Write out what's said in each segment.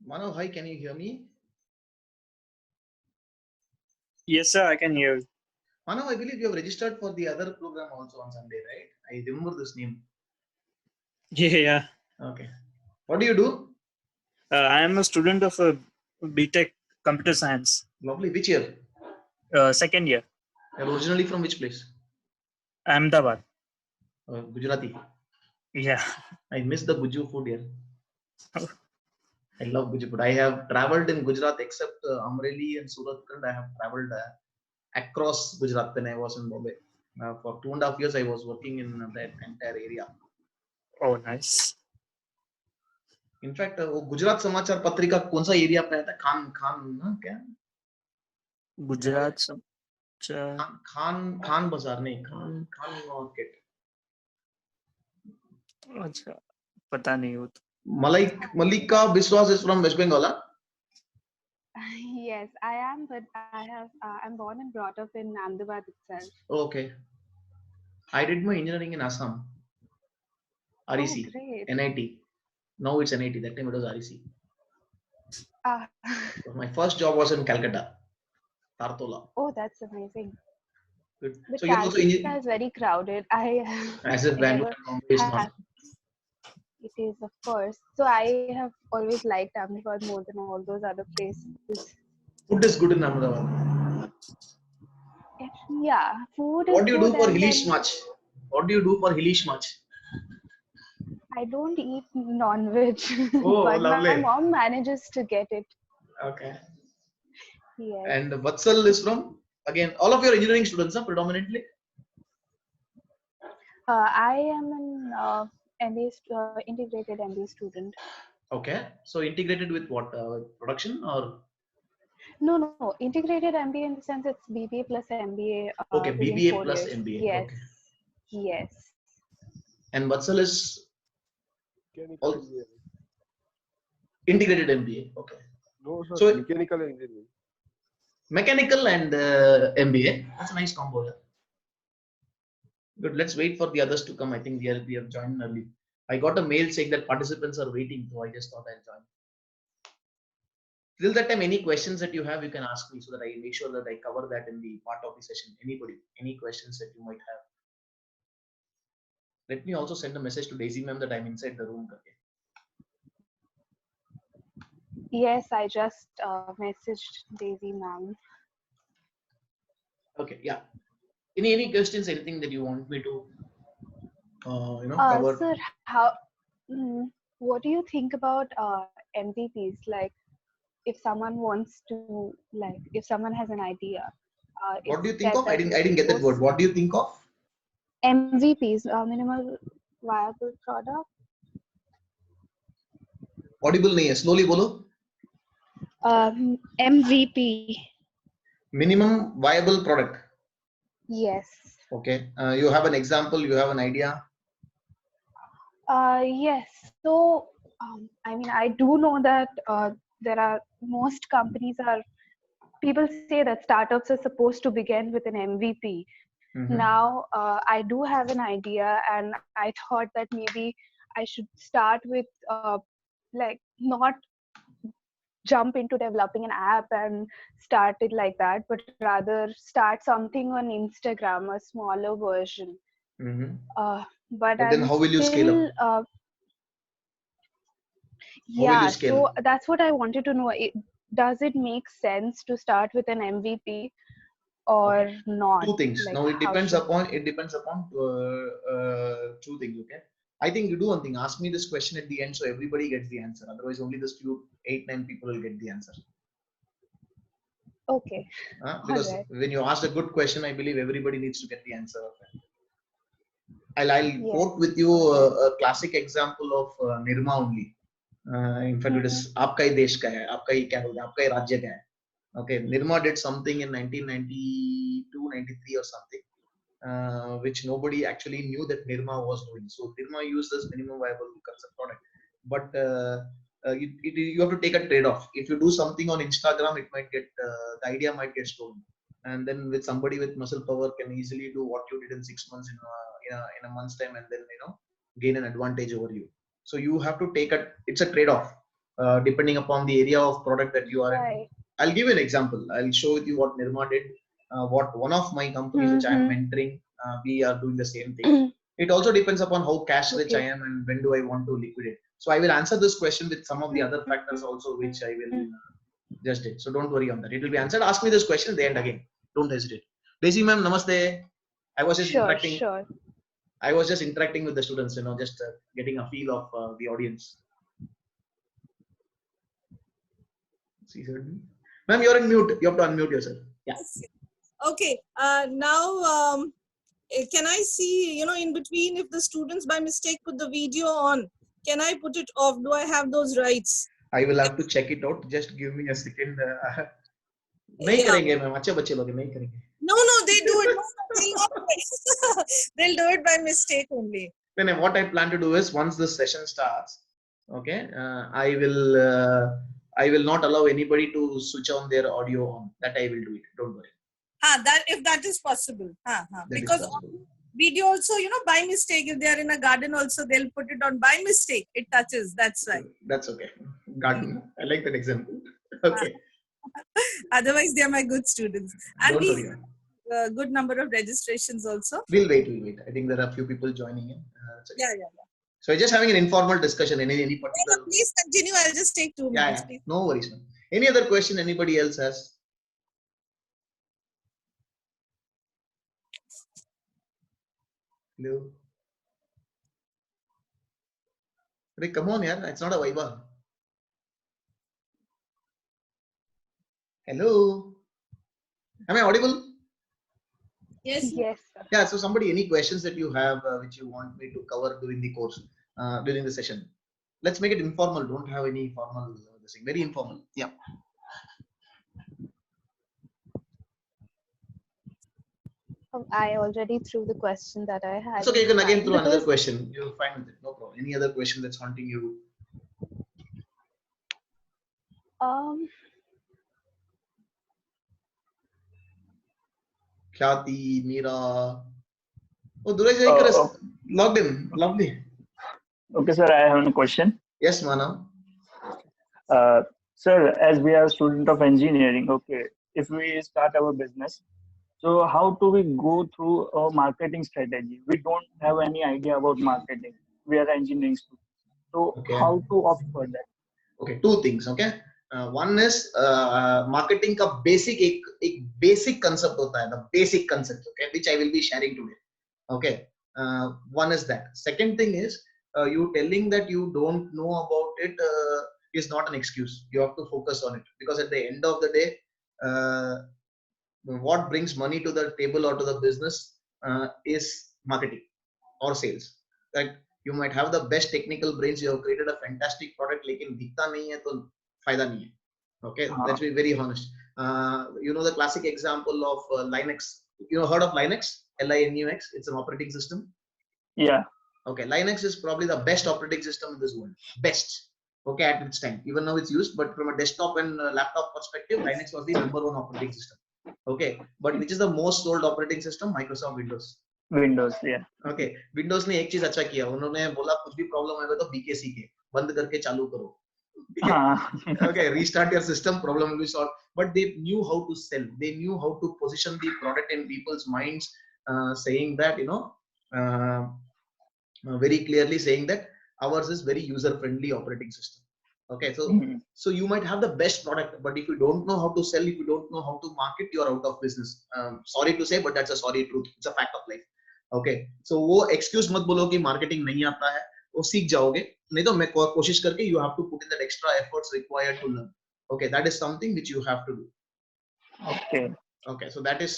Manav, hi, can you hear me? Yes, sir, I can hear you. Manav, I believe you have registered for the other program also on Sunday, right? I remember this name. Yeah. Okay. What do you do? I am a student of BTech Computer Science, Lovely. Which year? second year, You're originally from which place? Ahmedabad. Gujarati. Yeah. I miss the Guju food here. I love Guju food. I have traveled in Gujarat except Amreli and Surat. I have traveled across Gujarat when I was in Bombay. For 2.5 years, I was working in that entire area. Oh, nice. In fact वो गुजरात समाचार पत्रिका कौन सा area पे आता है खान खान ना क्या जहाँ गुजरात सब अच्छा खान खान खान बाजार नहीं खान खान मार्केट अच्छा, पता नहीं हो तो. मलिक मल्लिका विश्वास is from West Bengal huh? Yes, I am, but I'm born and brought up in Ahmedabad itself. Okay, I did my engineering in Assam REC Oh, great. NIT now it's NIT that time it was REC Ah, so my first job was in Calcutta Tartola oh, that's amazing. good But so you're also Calcutta is very crowded. as if I Bangalore never and Bombay is not have. It is, of course. So I have always liked Ahmedabad more than all those other places. food is good in Ahmedabad Yeah, food is what do you do good, for and Hilish then Mach what do you do for Hilish Mach I don't eat non-veg, oh but my lovely mom manages to get it. okay Yes. and Vatsal is from again all of your engineering students are predominantly I am an integrated MBA student. okay so integrated with what production or No, integrated MBA in the sense it's BBA plus MBA okay within BBA 4 plus years. MBA Yes, okay yes. and Vatsal is Mechanical all engineering. integrated MBA okay No, sir. so Mechanical engineering. mechanical and MBA that's a nice combo yeah. Good let's wait for the others to come I think we have joined early I got a mail saying that participants are waiting so I just thought I'll join till that time any questions that you have you can ask me so that I make sure that I cover that in the part of the session anybody any questions that you might have let me also send a message to Daisy ma'am that I'm inside the room okay? Yes, I just messaged Daisy ma'am. Okay, yeah. Any questions? Anything that you want me to cover? Sir, what do you think about MVPs? Like, if someone wants to, like, if someone has an idea, What it's do you think said of? that I didn't get that word. What do you think of? MVPs, minimal viable product. Audible नहीं है. Slowly बोलो. MVP. Minimum viable product. Yes. Okay. You have an example. You have an idea. Yes. So, I mean, I do know that there are most companies are. People say that startups are supposed to begin with an MVP. Mm-hmm. Now, I do have an idea, and I thought that maybe I should start with like not jump into developing an app and start it like that, but rather start something on Instagram, a smaller version. Mm-hmm. But But then I'm how will you scale still up? How will you yeah, scale? so that's what I wanted to know. Does it make sense to start with an MVP or Okay. not? Two things. Like, Now it how depends should upon two things. Okay. I think you do one thing. Ask me this question at the end so everybody gets the answer. Otherwise, only this few 8-9 people will get the answer. okay. Because Alright. when you ask a good question, I believe everybody needs to get the answer of it. I'll Yes. quote with you a classic example of Nirma only. In fact, it is आपका ही देश का है, आपका ही क्या बोलते हैं, आपका ही राज्य का है. Okay, Nirma did something in 1992, 93 or something, which nobody actually knew that Nirma was doing. So Nirma used this minimum viable concept product, but you have to take a trade-off. If you do something on Instagram, it might get the idea might get stolen, and then with somebody with muscle power can easily do what you did in 6 months in a month's time, and then gain an advantage over you. So you have to take it's a trade-off. depending upon the area of product that you are in. Right. I'll give you an example. I'll show you what Nirma did. What one of my companies which I am mentoring, we are doing the same thing. It also depends upon how cash rich I am and when do I want to liquidate. So I will answer this question with some of the other factors also, which I will just did. So don't worry on that. It will be answered. Ask me this question at the end again. Don't hesitate. Daisy ma'am, namaste. I was just interacting. Sure. I was just interacting with the students, just getting a feel of the audience. See, ma'am, you're in mute. You have to unmute yourself. Yeah. Okay. Now, can I see, in between, if the students by mistake put the video on, can I put it off? Do I have those rights? I will have to check it out. Just give me a second. नहीं करेंगे ma'am, अच्छे बच्चे लोग नहीं करेंगे. No, they do it. They'll do it by mistake only. Then what I plan to do is, once this session starts, okay, I will not allow anybody to switch on their audio on. That I will do it. Don't worry. If that is possible. Because is possible. Video also, by mistake, if they are in a garden also, they'll put it on by mistake. It touches. That's why. That's okay. Garden. I like that example. Okay. Otherwise, they are my good students. And Don't we worry. have a good number of registrations also. We'll wait. I think there are a few people joining in. Yeah. So we're just having an informal discussion. Any particular. No, please continue. I'll just take 2 minutes. Yeah. Please. No worries, man. Any other question anybody else has? Hello. Hey, come on, yeah. It's not a Viva. Hello. Am I audible? Yes. Yes. Yeah. So somebody, any questions that you have which you want me to cover during the course, during the session? Let's make it informal. Don't have any formal. Very informal. Yeah. I already threw the question that I had. It's okay. You can again throw another question. You're fine with it. No problem. Any other question that's haunting you? Khyati, Meera. Oh, Duraj is logged in. Lovely. Okay, sir. I have a question. Yes, Manav. Sir, as we are student of engineering, okay, if we start our business, so how do we go through a marketing strategy? We don't have any idea about marketing. We are engineering students. So how to opt for that? Okay, two things. Okay, one is marketing का एक basic concept होता है, the basic concept, okay, which I will be sharing today. Okay, one is that. Second thing is you telling that you don't know about it is not an excuse. You have to focus on it, because at the end of the day, what brings money to the table or to the business is marketing or sales. Like, you might have the best technical brains, you have created a fantastic product, लेकिन बिकता नहीं है तो फायदा नहीं है. Okay, let's be very honest. The classic example of Linux. Heard of Linux? Linux. It's an operating system. Yeah. Okay, Linux is probably the best operating system in this world. Best. Okay, at its time. Even now it's used, but from a desktop and laptop perspective, Linux was the #1 operating system. Okay, but which is the most sold operating system? Microsoft Windows. Windows, yeah. Okay, Windows ने एक चीज अच्छा किया, उन्होंने बोला कुछ भी problem आएगा तो BKC के बंद करके चालू करो. Okay, restart your system, problem will be solved. But they knew how to sell. They knew how to position the product in people's minds, saying that very clearly saying that ours is very user-friendly operating system. Okay, so you might have the best product, but if you don't know how to sell, if you don't know how to market, you are out of business. Sorry to say, but that's a sorry truth. It's a fact of life. Okay, so वो excuse मत बोलो कि marketing नहीं आता है, वो सीख जाओगे. नहीं तो मैं कोशिश करके you have to put in that extra efforts required to learn. Okay, that is something which you have to do. Okay, so that is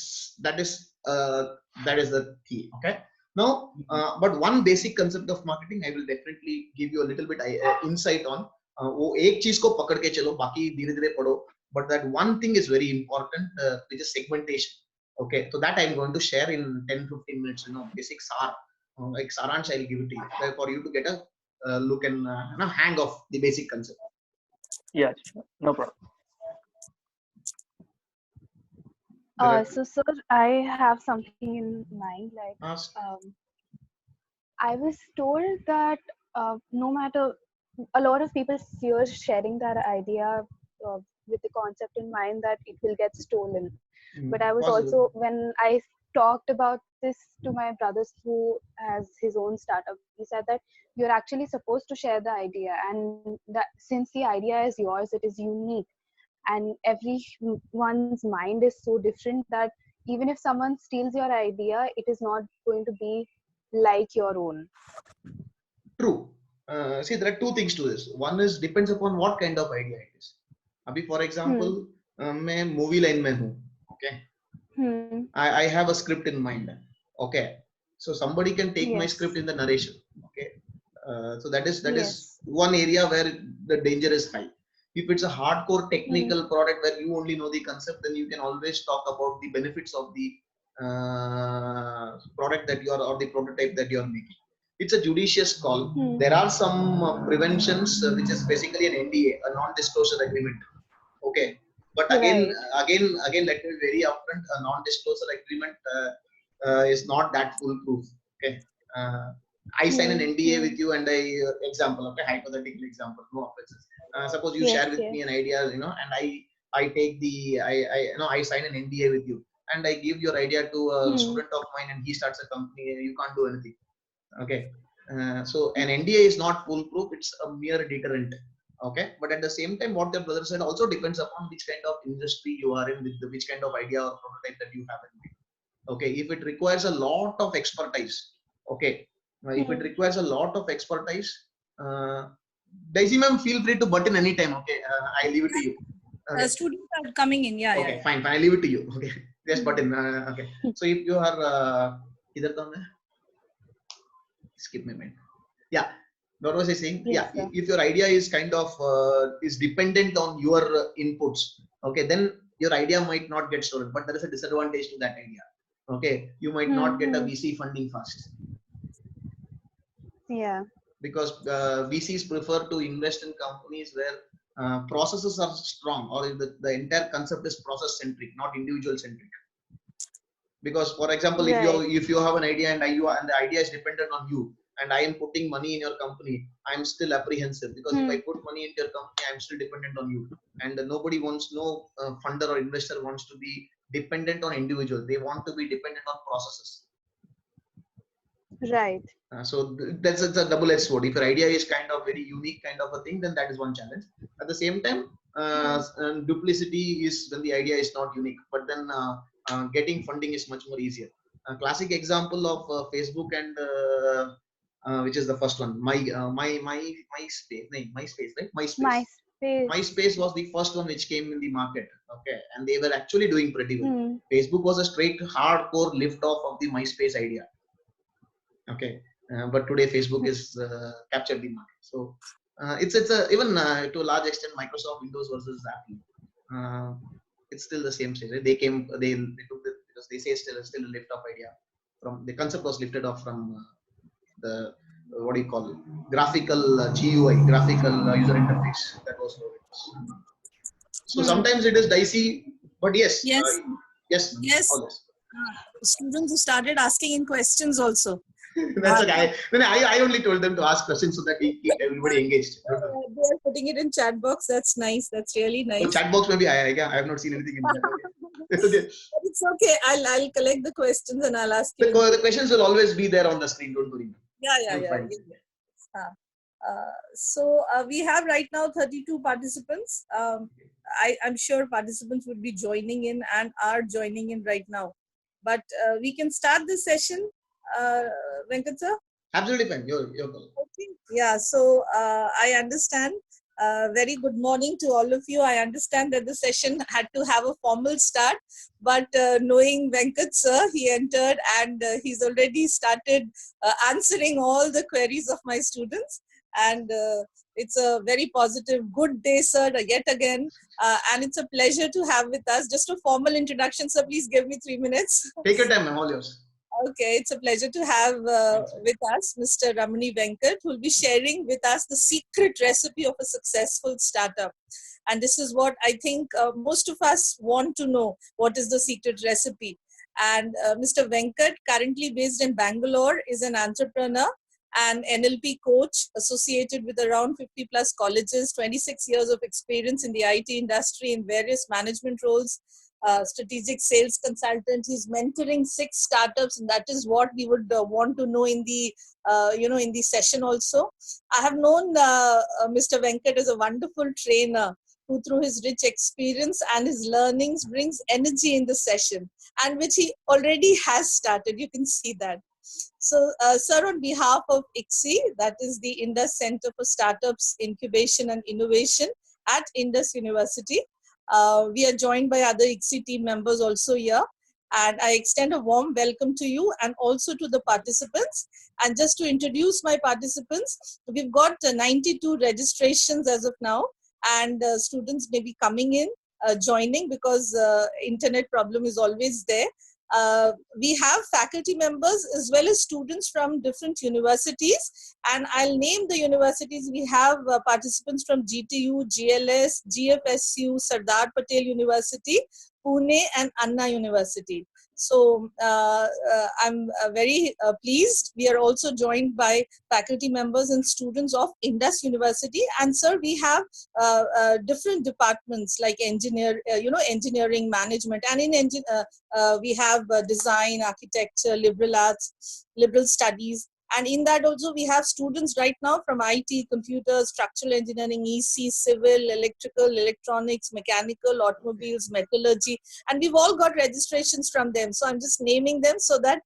the key. Okay. Now, but one basic concept of marketing, I will definitely give you a little bit insight on. वो एक चीज को पकड़ के चलो, बाकी धीरे-धीरे पढ़ो. But that one thing is very important, which is segmentation. Okay, so that I'm going to share in 10-15 minutes. Basic SAR, like Saransh, I'll give it to you for you to get a look and hang of the basic concept. Yeah, sure. No problem. So sir, I have something in mind. Like, I was told that no matter a lot of people fear sharing their idea with the concept in mind that it will get stolen. But I was Possible. also, when I talked about this to my brothers who has his own startup, he said that you're actually supposed to share the idea, and that since the idea is yours, it is unique, and everyone's mind is so different that even if someone steals your idea, it is not going to be like your own. True. See, there are two things to this. One is depends upon what kind of idea it is. अभी for example, मैं movie line में हूँ. Okay. I have a script in mind. Okay. So somebody can take my Yes. script in the narration. Okay. So that is Yes. one area where the danger is high. If it's a hardcore technical product where you only know the concept, then you can always talk about the benefits of the product that you are or the prototype that you are making. It's a judicious call. There are some preventions, which is basically an NDA, a non-disclosure agreement. Okay, but again, Right. let me be very upfront. A non-disclosure agreement is not that foolproof. Okay, I sign an NDA with you, and example, okay, hypothetical example, no offenses. Suppose you share Yes, with me an idea, and I take the I sign an NDA with you, and I give your idea to a student of mine, and he starts a company. You can't do anything. Okay, so an NDA is not foolproof. It's a mere deterrent. Okay, but at the same time, what your brother said also depends upon which kind of industry you are in, with which kind of idea or prototype that you have in mind. Okay, if it requires a lot of expertise, okay, if it requires a lot of expertise, Daisy ma'am, feel free to butt in anytime. Okay, I leave it to you. Okay. Students are coming in. Yeah, Okay, yeah. fine. I leave it to you. Okay, just butt in. Okay, so if you are either skip my mind. Yeah, what was I saying? Yes, Yeah, sir. if your idea is kind of is dependent on your inputs, okay, then your idea might not get stolen, but there is a disadvantage to that idea. Okay, you might not get a VC funding fast. Yeah. Because VCs prefer to invest in companies where processes are strong, or the entire concept is process centric, not individual centric. Because for example, Right. if you have an idea and the idea is dependent on you, and I am putting money in your company, I'm still apprehensive, because if I put money into your company, I'm still dependent on you, and nobody wants, no funder or investor wants to be dependent on individual. They want to be dependent on processes. Right. So that's a double-edged sword. If your idea is kind of very unique kind of a thing, then that is one challenge. At the same time, duplicity is when the idea is not unique, but then getting funding is much more easier. A classic example of Facebook and which is the first one, MySpace, right? MySpace. MySpace was the first one which came in the market. Okay, and they were actually doing pretty well. Facebook was a straight hardcore lift off of the MySpace idea. Okay, but today Facebook is captured the market. So it's even to a large extent Microsoft Windows versus Apple. It's still the same stage. Right? They took it because they say still a lift off idea from the concept was lifted off from the what do you call it? Graphical GUI, graphical user interface. That was what it was. So sometimes it is dicey, but yes, Yes. always. Students who started asking in questions also. That's okay. I only told them to ask questions so that we keep everybody engaged. They are putting it in chat box. That's nice. That's really nice. So chat box maybe I have not seen anything in that. Okay. It's okay. I'll collect the questions and I'll ask you. The questions will always be there on the screen. Don't worry. Yeah. So we have right now 32 participants. I'm sure participants would be joining in and are joining in right now. But we can start the session, Venkat sir? Absolutely fine. Your call. Okay. Yeah, so I understand. Very good morning to all of you. I understand that the session had to have a formal start, but knowing Venkat sir, he entered and he's already started answering all the queries of my students. And it's a very positive, good day, sir, yet again. And it's a pleasure to have with us. Just a formal introduction, sir. Please give me 3 minutes. Take your time, all yours. Okay, it's a pleasure to have with us Mr. Ramani Venkat, who will be sharing with us the secret recipe of a successful startup. And this is what I think most of us want to know. What is the secret recipe? And Mr. Venkat, currently based in Bangalore, is an entrepreneur an NLP coach associated with around 50 plus colleges, 26 years of experience in the IT industry in various management roles, strategic sales consultant. He's mentoring 6 startups, and that is what we would want to know in the in the session also. I have known Mr. Venkat as a wonderful trainer who, through his rich experience and his learnings, brings energy in the session, and which he already has started. You can see that. So, sir, on behalf of ICSI, that is the Indus Center for Startups, Incubation and Innovation at Indus University, we are joined by other ICSI team members also here. And I extend a warm welcome to you and also to the participants. And just to introduce my participants, we've got 92 registrations as of now, and students may be coming in, joining, because internet problem is always there. We have faculty members as well as students from different universities, and I'll name the universities. We have participants from GTU, GLS, GFSU, Sardar Patel University, Pune, and Anna University. So I'm very pleased. We are also joined by faculty members and students of Indus University. And sir, we have different departments like engineering, management, and in we have design, architecture, liberal arts, liberal studies. And in that also we have students right now from IT, computers, structural engineering, EC, civil, electrical, electronics, mechanical, automobiles, metallurgy, and we've all got registrations from them. So I'm just naming them so that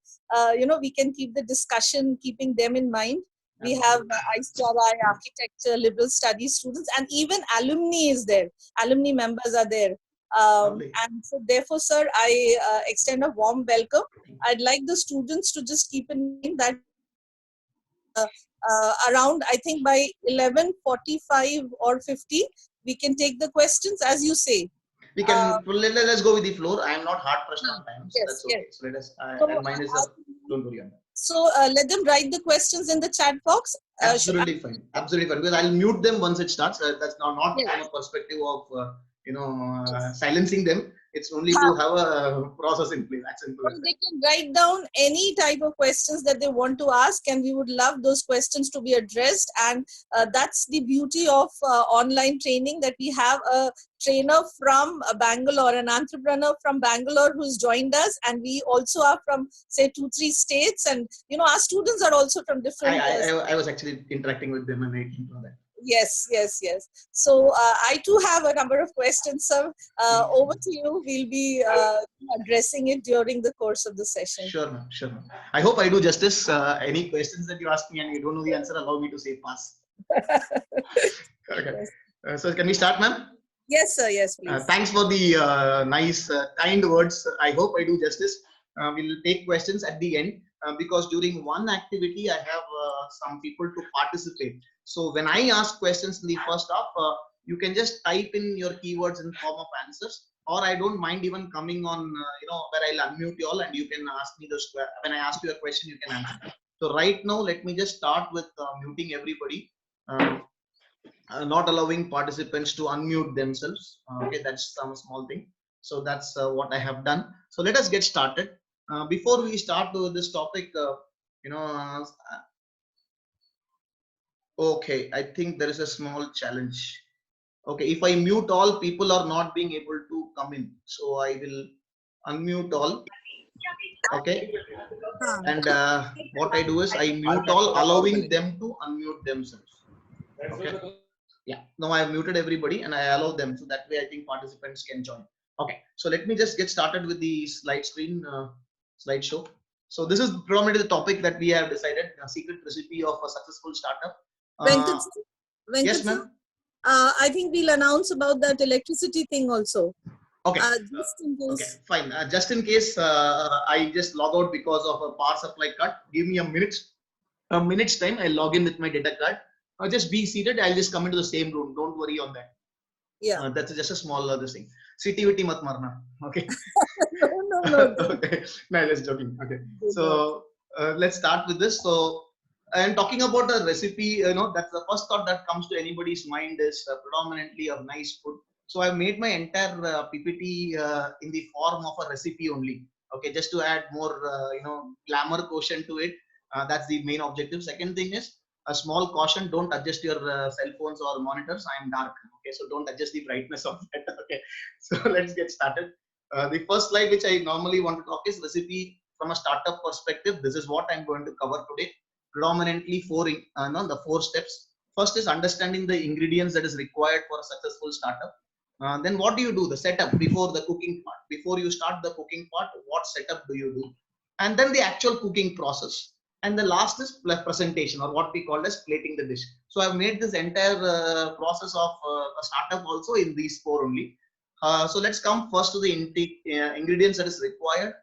we can keep the discussion, keeping them in mind. We have ICRI, architecture, liberal studies students, and even alumni is there. Alumni members are there. And so therefore, sir, I extend a warm welcome. I'd like the students to just keep in mind that around, I think by 11:45 or 50, we can take the questions as you say. We can, let's go with the floor. I am not hard pressed on time. So yes, that's okay. yes. So let us, So, and mine is, don't worry on that. So let them write the questions in the chat box. Absolutely fine. Absolutely fine. Because I'll mute them once it starts. That's not Yes. from a perspective of, silencing them. It's only to have a process in place. That's simple. They can write down any type of questions that they want to ask, and we would love those questions to be addressed. And that's the beauty of online training, that we have a trainer from Bangalore, an entrepreneur from Bangalore who's joined us, and we also are from, say, 2-3 states, and our students are also from different. I was actually interacting with them and I came to that. Yes. So I too have a number of questions, sir. Over to you. We'll be addressing it during the course of the session. Sure, ma'am. Sure, ma'am. I hope I do justice. Any questions that you ask me and you don't know the answer, allow me to say pass. Okay. So can we start, ma'am? Yes, sir. Yes, please. Thanks for the nice, kind words. I hope I do justice. We'll take questions at the end because during one activity, I have some people to participate. So when I ask questions in the first half, you can just type in your keywords in form of answers, or I don't mind even coming on, where I'll unmute you all and you can ask me those. When I ask you a question, you can answer. So right now, let me just start with muting everybody. Not allowing participants to unmute themselves. Okay, that's some small thing. So that's what I have done. So let us get started. Before we start with this topic, okay, I think there is a small challenge. Okay, if I mute all, people are not being able to come in. So I will unmute all. Okay. And what I do is I mute all, allowing them to unmute themselves. Okay. Yeah, now I have muted everybody and I allow them, so that way I think participants can join. Okay, so let me just get started with the slideshow. So this is predominantly the topic that we have decided, a secret recipe of a successful startup. Venkat, yes, ma'am. I think we'll announce about that electricity thing also. Okay. Just in case. Okay, fine. Just in case I just log out because of a power supply cut, give me a minute's time. I'll log in with my data card. Just be seated. I'll just come into the same room. Don't worry on that. Yeah. That's just a small this thing. Citivity mat marna. Okay. No. Okay. No, just joking. Okay. So let's start with this. So, and talking about a recipe, that's the first thought that comes to anybody's mind is predominantly of nice food. So I've made my entire PPT in the form of a recipe only. Okay, just to add more, glamour quotient to it. That's the main objective. Second thing is a small caution: don't adjust your cell phones or monitors. I am dark. Okay, so don't adjust the brightness of that. Okay, so let's get started. The first slide which I normally want to talk is recipe from a startup perspective. This is what I'm going to cover today. Predominantly the four steps. First is understanding the ingredients that is required for a successful startup. Then what do you do? The setup before the cooking part. Before you start the cooking part, what setup do you do? And then the actual cooking process. And the last is presentation, or what we call as plating the dish. So I've made this entire process of a startup also in these four only. So let's come first to the ingredients that is required.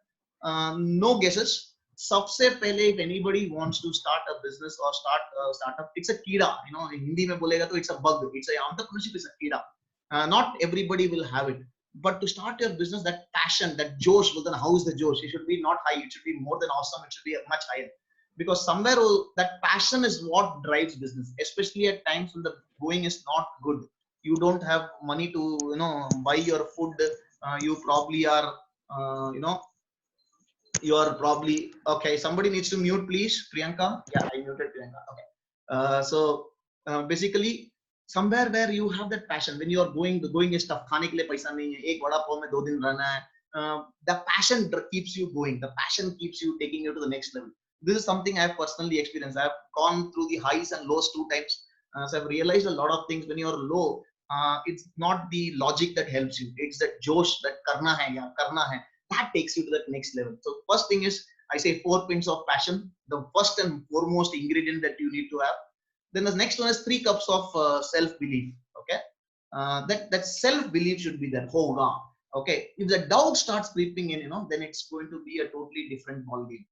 No guesses. सबसे पहले if anybody wants to start a business or start a startup, it's a कीड़ा. In Hindi में बोलेगा तो it's a bug. It's a entrepreneurship is a कीड़ा. Not everybody will have it. But to start your business, that passion, that josh, well, then how is the josh? It should be not high. It should be more than awesome. It should be much higher. Because somewhere that passion is what drives business, especially at times when the going is not good. You don't have money to buy your food. You probably are you are probably okay. Somebody needs to mute, please. Priyanka. Yeah, I muted Priyanka. Okay. Basically, somewhere where you have that passion, when you are going is tough. खाने के लिए पैसा नहीं है. एक वड़ा पाव में 2 दिन रहना है. The passion keeps you going. The passion keeps you taking you to the next level. This is something I have personally experienced. I have gone through the highs and lows 2 times. So I've realized a lot of things. When you're low, it's not the logic that helps you. It's that josh, that karna hai, that takes you to that next level. So first thing is, I say 4 pins of passion, the first and foremost ingredient that you need to have. Then the next one is 3 cups of self-belief. Okay, that self-belief should be there. Hold on. Okay, if the doubt starts creeping in, then it's going to be a totally different ballgame.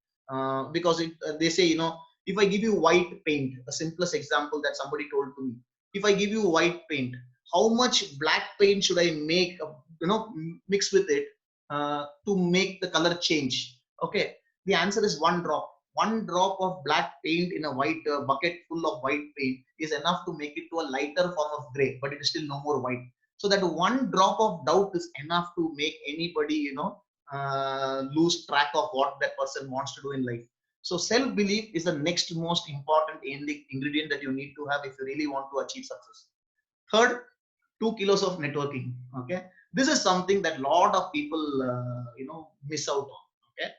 Because they say, if I give you white paint, the simplest example that somebody told to me, if I give you white paint, how much black paint should I make, mix with it to make the color change? Okay, the answer is 1 drop. 1 drop of black paint in a white bucket full of white paint is enough to make it to a lighter form of gray, but it is still no more white. So that 1 drop of doubt is enough to make anybody, lose track of what that person wants to do in life. So self-belief is the next most important ingredient that you need to have if you really want to achieve success. Third, 2 kilos of networking. Okay, this is something that a lot of people miss out on. Okay,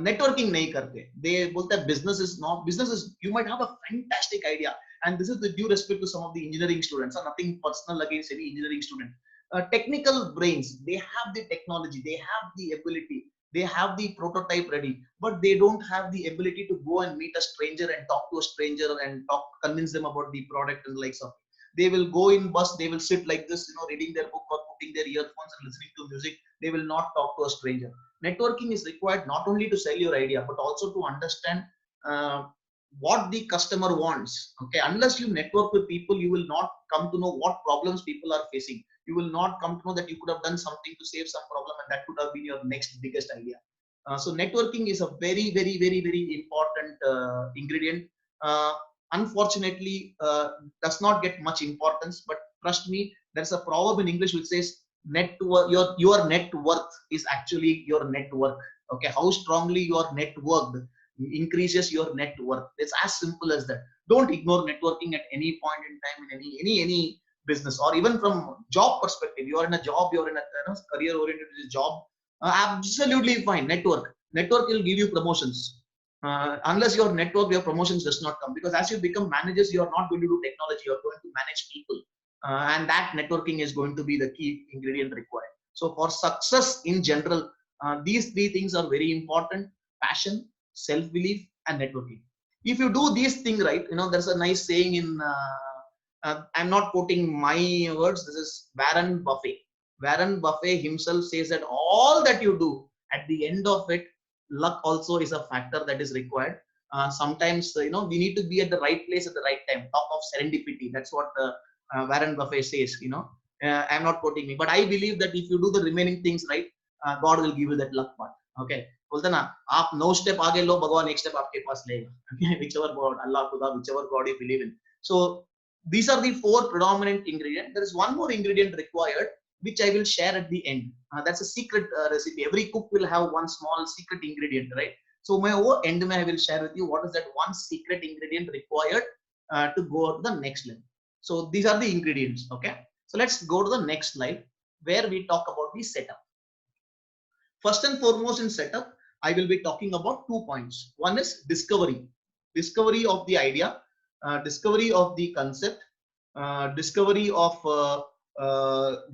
networking nahi karte. They bolte business is, you might have a fantastic idea, and this is the due respect to some of the engineering students. Nothing personal against any engineering student. Technical brains, they have the technology, they have the ability, they have the prototype ready, but they don't have the ability to go and meet a stranger and talk to a stranger and convince them about the product and likes of. They will go in bus, they will sit like this, reading their book or putting their earphones and listening to music. They will not talk to a stranger. Networking is required not only to sell your idea, but also to understand what the customer wants. Okay, unless you network with people, you will not come to know what problems people are facing. You will not come to know that you could have done something to save some problem, and that could have been your next biggest idea. So networking is a very, very, very, very important ingredient. Unfortunately, does not get much importance, but trust me, there's a proverb in English which says your net worth is actually your network. Okay, how strongly you are networked increases your net worth. It's as simple as that. Don't ignore networking at any point in time in any business, or even from job perspective. You are in a job, you're in a career oriented job, absolutely fine. Network will give you promotions. Unless your network, your promotions does not come, because as you become managers, you are not going to do technology, you're going to manage people, and that networking is going to be the key ingredient required. So for success in general, these 3 things are very important: passion, self-belief, and networking. If you do these things right, there's a nice saying in I'm not quoting my words, this is Warren Buffett. Warren Buffett himself says that all that you do, at the end of it, luck also is a factor that is required. Sometimes we need to be at the right place at the right time. Talk of serendipity, that's what Warren Buffett says. I'm not quoting me, but I believe that if you do the remaining things right, God will give you that luck part. Okay, बोलते ना आप 9 step आगे लो, भगवान 1 step आपके पास लेगा. Whichever God, Allah, Khuda, whichever God you believe in. So these are the 4 predominant ingredients. There is one more ingredient required, which I will share at the end. That's a secret recipe. Every cook will have one small secret ingredient, right? So my over end I will share with you what is that one secret ingredient required to go to the next level. So these are the ingredients. Okay. So let's go to the next slide where we talk about the setup. First and foremost in setup, I will be talking about 2 points. One is discovery of the idea, discovery of the concept, discovery of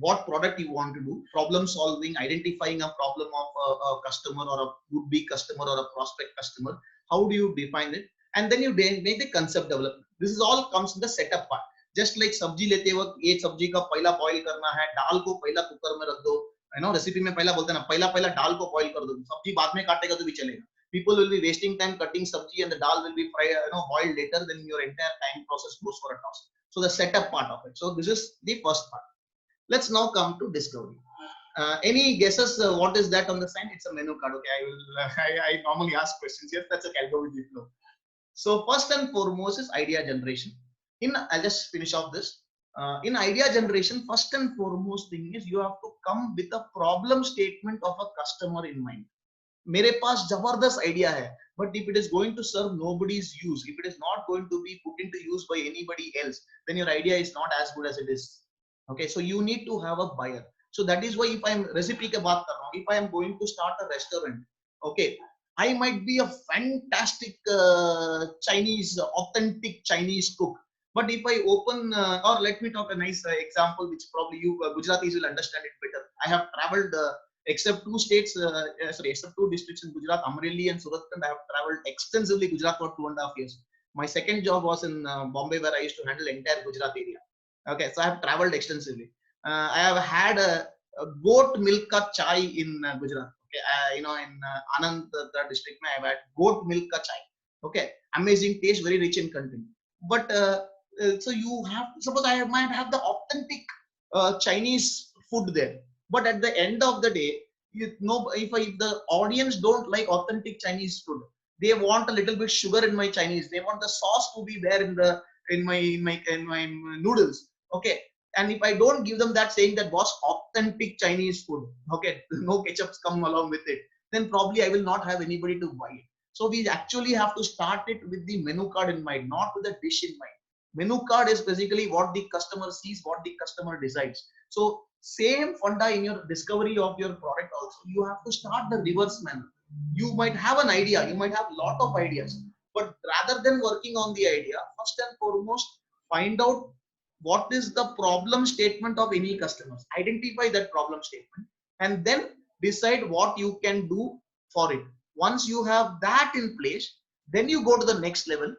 what product you want to do, problem solving, identifying a problem of a customer or a would-be customer or a prospect customer. How do you define it? And then you make the concept development. This is all comes in the setup part. Just like सब्जी लेते वक्त एक सब्जी का पहला boil करना है, दाल को पहला कुकर में रख दो, रेसिपी में पहला बोलते हैं ना, पहला दाल को बॉईल कर दो, सब्जी बाद में काटेगा तो भी चलेगा. People will be wasting time cutting sabji and the dal will be boiled later, then your entire time process goes for a toss. So the setup part of it. So this is the first part. Let's now come to discovery. Any guesses what is that on the sign? It's a menu card. Okay, I normally ask questions. Yes, that's okay. I'll go with the flow. So first and foremost is idea generation. I'll just finish off this. In idea generation, first and foremost thing is you have to come with a problem statement of a customer in mind. मेरे पास जबरदस्त idea है, but if it is going to serve nobody's use, if it is not going to be put into use by anybody else, then your idea is not as good as it is. Okay, so you need to have a buyer. So that is why if I am recipe के बात कर रहा हूँ, if I am going to start a restaurant, okay, I might be a fantastic Chinese, authentic Chinese cook. But if I open, or let me talk a nice example, which probably you Gujaratis will understand it better. I have traveled except 2 states, except 2 districts in Gujarat, Amreli and Surat, and I have traveled extensively Gujarat for 2.5 years. My second job was in Bombay, where I used to handle entire Gujarat area. Okay, so I have traveled extensively. I have had a goat milk ka chai in Gujarat. Okay, in Anand district, I have had goat milk ka chai. Okay, amazing taste, very rich in content. But so you have, suppose I might have the authentic Chinese food there. But at the end of the day, if the audience don't like authentic Chinese food, they want a little bit sugar in my Chinese. They want the sauce to be there in my noodles. Okay, and if I don't give them that, saying that was authentic Chinese food, okay, no ketchups come along with it, then probably I will not have anybody to buy it. So we actually have to start it with the menu card in mind, not with the dish in mind. Menu card is basically what the customer sees, what the customer decides. So same funda in your discovery of your product also. You have to start the reverse manner. You might have an idea, you might have a lot of ideas, but rather than working on the idea, first and foremost, find out what is the problem statement of any customers. Identify that problem statement and then decide what you can do for it. Once you have that in place, then you go to the next level,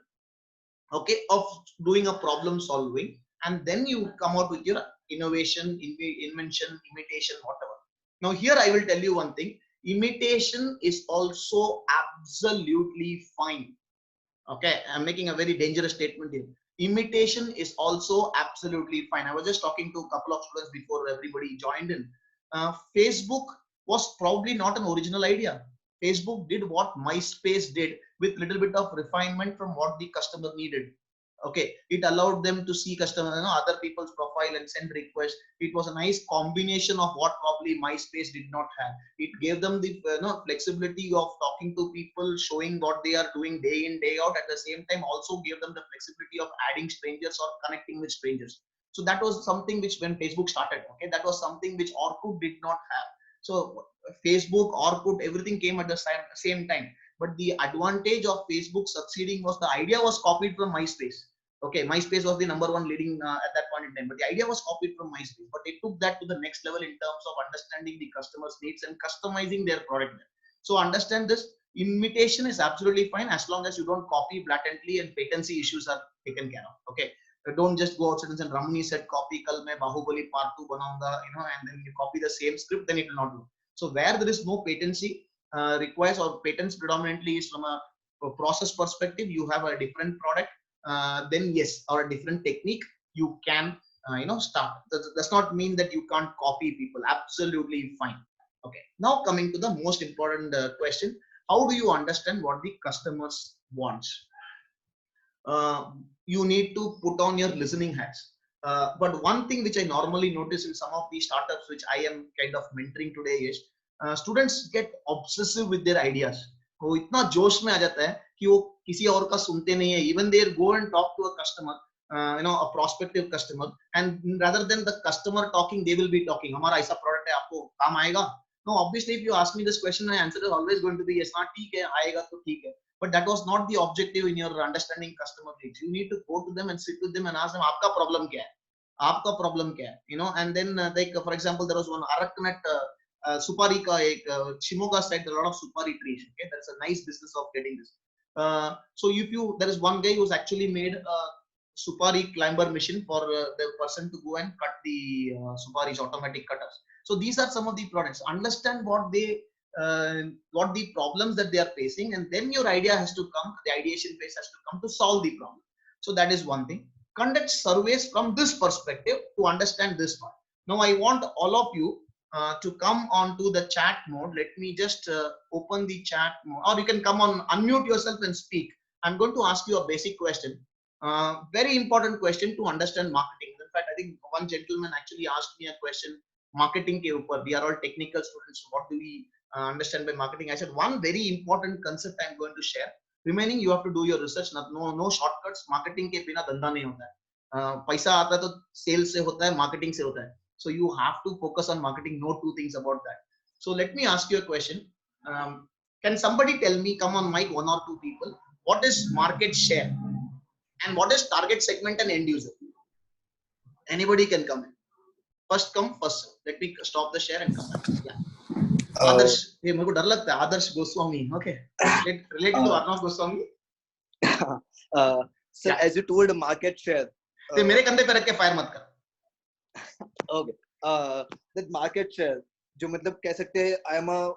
okay, of doing a problem solving, and then you come out with your innovation, invention, imitation, whatever. Now here I will tell you one thing. Imitation is also absolutely fine. Okay, I'm making a very dangerous statement here. Imitation is also absolutely fine. I was just talking to a couple of students before everybody joined in. Facebook was probably not an original idea. Facebook did what MySpace did with little bit of refinement from what the customer needed. Okay, it allowed them to see other people's profile and send requests. It was a nice combination of what probably MySpace did not have. It gave them the flexibility of talking to people, showing what they are doing day in, day out. At the same time, also gave them the flexibility of adding strangers or connecting with strangers. So that was something which when Facebook started, okay, that was something which Orkut did not have. So Facebook, Orkut, everything came at the same time. But the advantage of Facebook succeeding was the idea was copied from MySpace. Okay, MySpace was the #1 leading at that point in time, but the idea was copied from MySpace. But they took that to the next level in terms of understanding the customer's needs and customizing their product. So understand this. Imitation is absolutely fine as long as you don't copy blatantly and patency issues are taken care of. Okay, don't just go outside and say Ramani said copy, kal main Bahubali Part 2 banaunga, and then you copy the same script, then it will not do. So where there is no patency requires, or patents predominantly is from a process perspective, you have a different product. Then yes, or a different technique, you can start. That does not mean that you can't copy people. Absolutely fine. Okay, now coming to the most important question: how do you understand what the customers wants? You need to put on your listening hats. But one thing which I normally notice in some of the startups which I am kind of mentoring today is students get obsessive with their ideas. वो इतना जोश में आ जाता है कि वो किसी और का सुनते नहीं है. Even they go and talk to a customer, a prospective customer, and rather than the customer talking, they will be talking. हमारा ऐसा product है, आपको काम आएगा? No, obviously, if you ask me this question, my answer is always going to be yes. हाँ ठीक है, आएगा तो ठीक है. But that was not the objective in your understanding customer needs. You need to go to them and sit with them and ask them, आपका problem क्या है? आपका problem क्या है? And then like for example, there was one Araknet Supari ka ek Shimoga side, there are a lot of Supari trees. Okay, that's a nice business of getting this. So there is one guy who's actually made a Supari climber machine for the person to go and cut the Suparis, automatic cutters. So these are some of the products. Understand what the problems that they are facing, and then your idea has to come. The ideation phase has to come to solve the problem. So that is one thing. Conduct surveys from this perspective to understand this part. Now I want all of you to come on to the chat mode. Let me just open the chat mode, or you can come on, unmute yourself and speak. I'm going to ask you a basic question. Very important question to understand marketing. In fact, I think one gentleman actually asked me a question. Marketing ke upar. We are all technical students. So what do we understand by marketing? I said one very important concept I'm going to share. Remaining, you have to do your research. No shortcuts. Marketing के बिना धंधा नहीं होता है. पैसा आता है तो sales से होता है, marketing से होता है. So you have to focus on marketing. Know two things about that. So let me ask you a question. Can somebody tell me? Come on, mic, one or two people. What is market share? And what is target segment and end user? Anybody can come in. First come, first serve. Let me stop the share and come back. Yeah. Adarsh, ये मेरे को डर लगता है. Adarsh Goswami, okay. Related to Arnav Goswami. So yeah. As you told, market share. ते मेरे कंधे पे रख के फायर मत कर. Okay. That market share, जो मतलब कह सकते हैं, I am a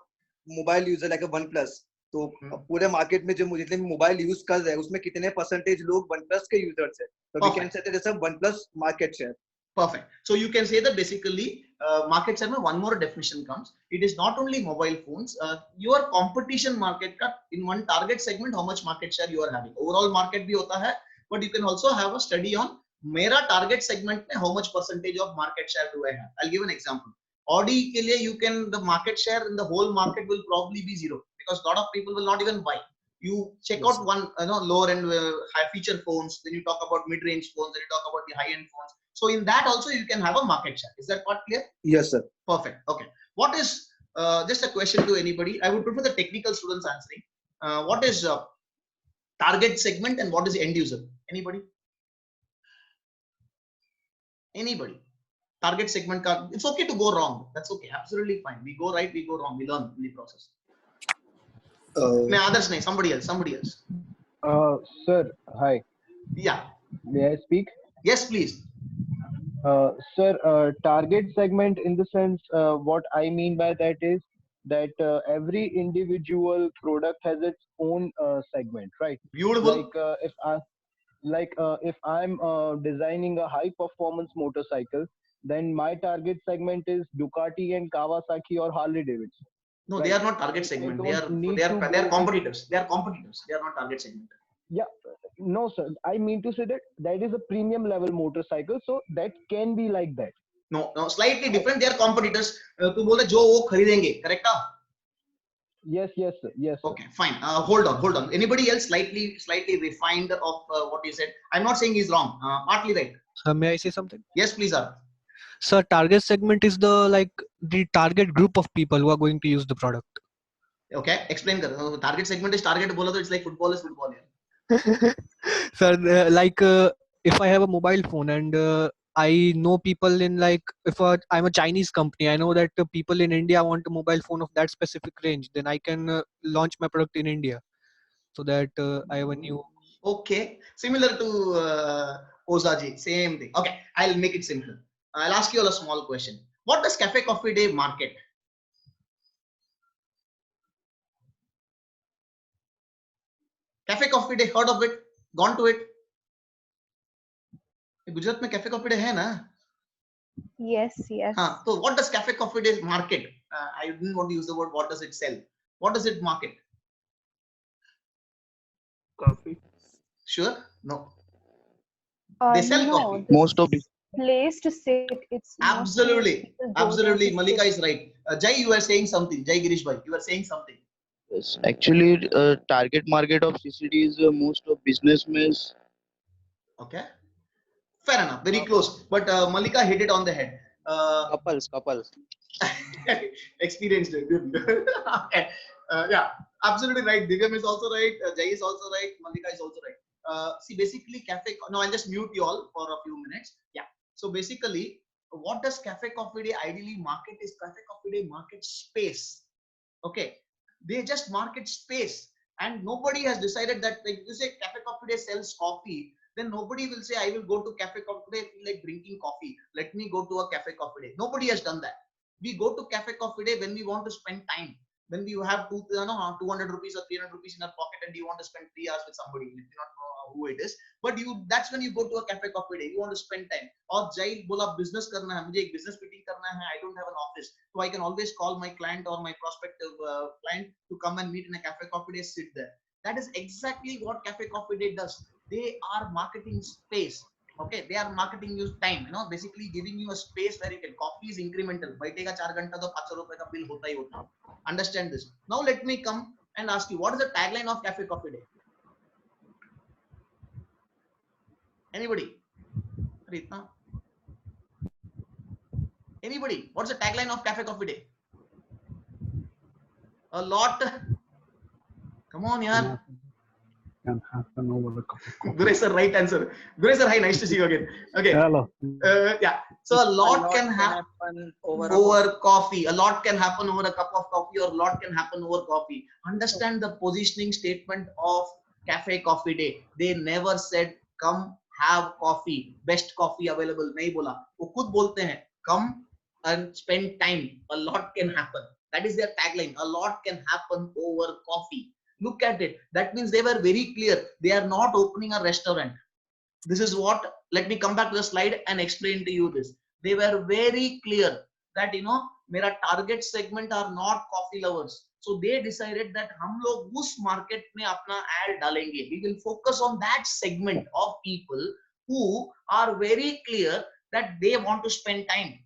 mobile user like a OnePlus. तो पूरे मार्केट में जो जितने मोबाइल यूज कर रहे हैं उसमें कितने परसेंटेज लोग OnePlus के यूजर्स हैं. So we can say that it's a OnePlus market share. Perfect. So you can say that basically market share. One more definition comes. It is not only mobile phones. Your competition market का in one target segment how much market share you are having. Overall market भी होता है, but you can also have a study on मेरा target segment में how much percentage of market share do I have. I'll give an example. Audi के लिए you can, the market share in the whole market will probably be zero because a lot of people will not even buy. You check out one lower end high feature phones, then you talk about mid range phones, then you talk about the high end phones. So in that also you can have a market share. Is that part clear? Yes, sir. Perfect. Okay. What is just a question to anybody? I would prefer the technical students answering. What is target segment and what is end user? Anybody? Anybody? Target segment card. It's okay to go wrong. That's okay. Absolutely fine. We go right, we go wrong. We learn in the process. Others, somebody else. Somebody else. Sir, hi. Yeah. May I speak? Yes, please. Sir, target segment in the sense, what I mean by that is that every individual product has its own segment, right? Beautiful. Like if I'm designing a high performance motorcycle, then my target segment is Ducati and Kawasaki or Harley Davidson. No, right? They are not target segment. They are competitors. They are competitors. They are not target segment. Yeah. No, sir. I mean to say that is a premium level motorcycle, so that can be like that. No, slightly different. They are competitors. Tu bola jo wo kharidenge, correct? Yes, sir. Yes. Sir. Okay, fine. Hold on. Anybody else slightly refined of what he said? I'm not saying he's wrong. Partly right. Sir, may I say something? Yes, please, sir. Sir, target segment is the target group of people who are going to use the product. Okay, explain. Target segment is target. Bola to it's like football is football. Sir, if I have a mobile phone and I know people in if I'm a Chinese company, I know that people in India want a mobile phone of that specific range, then I can launch my product in India so that I have a new. Okay, similar to Ozaji, same thing. Okay, I'll make it simple. I'll ask you all a small question. What does Cafe Coffee Day market? Cafe Coffee Day, heard of it? Gone to it? Gujarat mein Cafe Coffee Day hai na? Yes. So what does Cafe Coffee Day market? I didn't want to use the word what does it sell. What does it market? Coffee. Sure? No. They sell coffee. Most of the place to sit. It's absolutely. Malika is right. Jai, you are saying something. Jai Girish bhai, you are saying something. Yes, actually, target market of CCD is most of businessmen. Okay, fair enough, very close, but Malika hit it on the head. Couples. Experienced it. Okay. Yeah, absolutely right. Divyam is also right. Jay is also right. Malika is also right. See, basically, No, I'll just mute you all for a few minutes. Yeah. So basically, what does Cafe Coffee Day ideally market? Is Cafe Coffee Day market space? Okay, they just market space, and nobody has decided that. Like you say, Cafe Coffee Day sells coffee, then nobody will say, I will go to Cafe Coffee Day, feel like drinking coffee. Let me go to a Cafe Coffee Day. Nobody has done that. We go to Cafe Coffee Day when we want to spend time. When you have 200 rupees or 300 rupees in your pocket and you want to spend 3 hours with somebody, you do not know who it is, but that's when you go to a Cafe Coffee Day. You want to spend time. Or Jai bola business karna hai, mujhe ek business meeting karna hai, I don't have an office, so I can always call my client or my prospective client to come and meet in a Cafe Coffee Day, sit there. That is exactly what Cafe Coffee Day does. They are marketing space. Okay, they are marketing you time, basically giving you a space where you can. Coffee is incremental. Baitega 4 घंटा तो 500 रुपए का bill होता ही होता है. Understand this. Now let me come and ask you, what is the tagline of Cafe Coffee Day? Anybody? Anybody? What's the tagline of Cafe Coffee Day? A lot. Come on, yaar. Can happen over a cup of coffee. Duresh sir, right answer. Duresh sir, hi, nice to see you again. Okay. Hello. Yeah. So a lot can happen over coffee. A lot can happen over a cup of coffee, or a lot can happen over coffee. Understand the positioning statement of Cafe Coffee Day. They never said, come have coffee. Best coffee available. नहीं बोला. वो खुद बोलते हैं, come and spend time. A lot can happen. That is their tagline. A lot can happen over coffee. Look at it. That means they were very clear. They are not opening a restaurant. This is what, let me come back to the slide and explain to you this. They were very clear that, मेरा target segment are not coffee lovers. So they decided that हम लोग उस market में अपना ad डालेंगे. We will focus on that segment of people who are very clear that they want to spend time.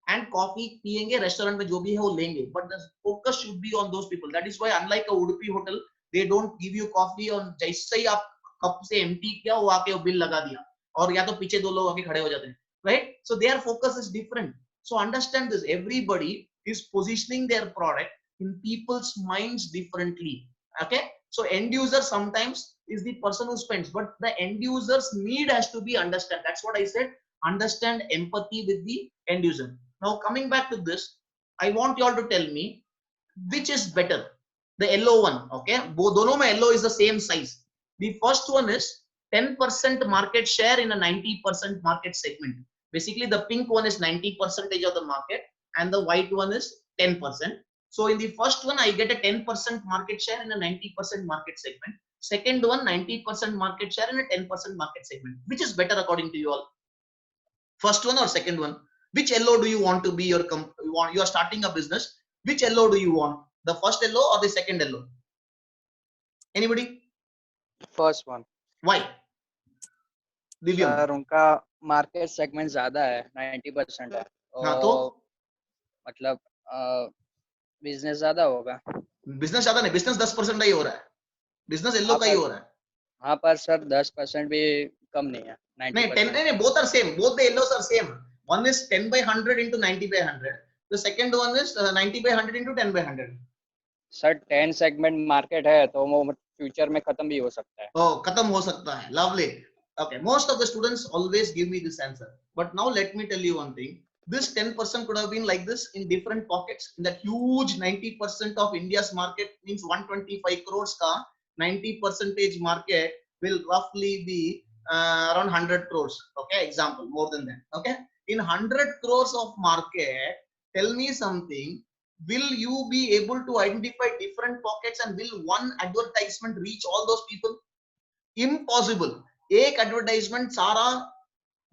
And coffee पियेंगे, restaurant में जो भी है वो लेंगे. But the focus should be on those people. That is why, unlike a Udupi hotel, they don't give you coffee on जैसे ही आप cup से empty किया वो आके वो बिल लगा दिया, और या तो पीछे 2 लोग आके खड़े हो जाते हैं, right? So their focus is different. So understand this. Everybody is positioning their product in people's minds differently. Okay. So end user sometimes is the person who spends, but the end user's need has to be understand. That's what I said. Understand empathy with the end user. Now coming back to this, I want you all to tell me which is better. The yellow one, okay? Both dono mein yellow is the same size. The first one is 10% market share in a 90% market segment. Basically, the pink one is 90% of the market, and the white one is 10%. So in the first one, I get a 10% market share in a 90% market segment. Second one, 90% market share in a 10% market segment. Which is better according to you all? First one or second one? Which yellow do you want to be your you are starting a business? Which yellow do you want? The first yellow or the second yellow? Anybody? First one. Why? Divyam. Sir उनका market segment ज्यादा है, 90% है, हाँ, तो मतलब business ज्यादा होगा. Business ज्यादा नहीं, बिजनेस 10% ही हो रहा है. बिजनेस येलो का ही हो रहा है. हाँ, पर सर 10% भी कम नहीं है. 90%. नहीं, both are same. Both the yellows are same. One is 10 by 100 into 90 by 100. The second one is 90 by 100 into 10 by 100. Sir 10 segment market है तो वो फ्यूचर में खत्म भी हो सकता है. Oh, खत्म हो सकता है. Lovely. Okay, most of the students always give me this answer. But now let me tell you one thing. This 10% could have been like this in different pockets. In that huge 90% of India's market means 125 crores ka 90% market will roughly be around 100 crores. Okay, example, more than that. Okay, in 100 crores of market, tell me something. Will you be able to identify different pockets, and will one advertisement reach all those people? Impossible. एक advertisement सारा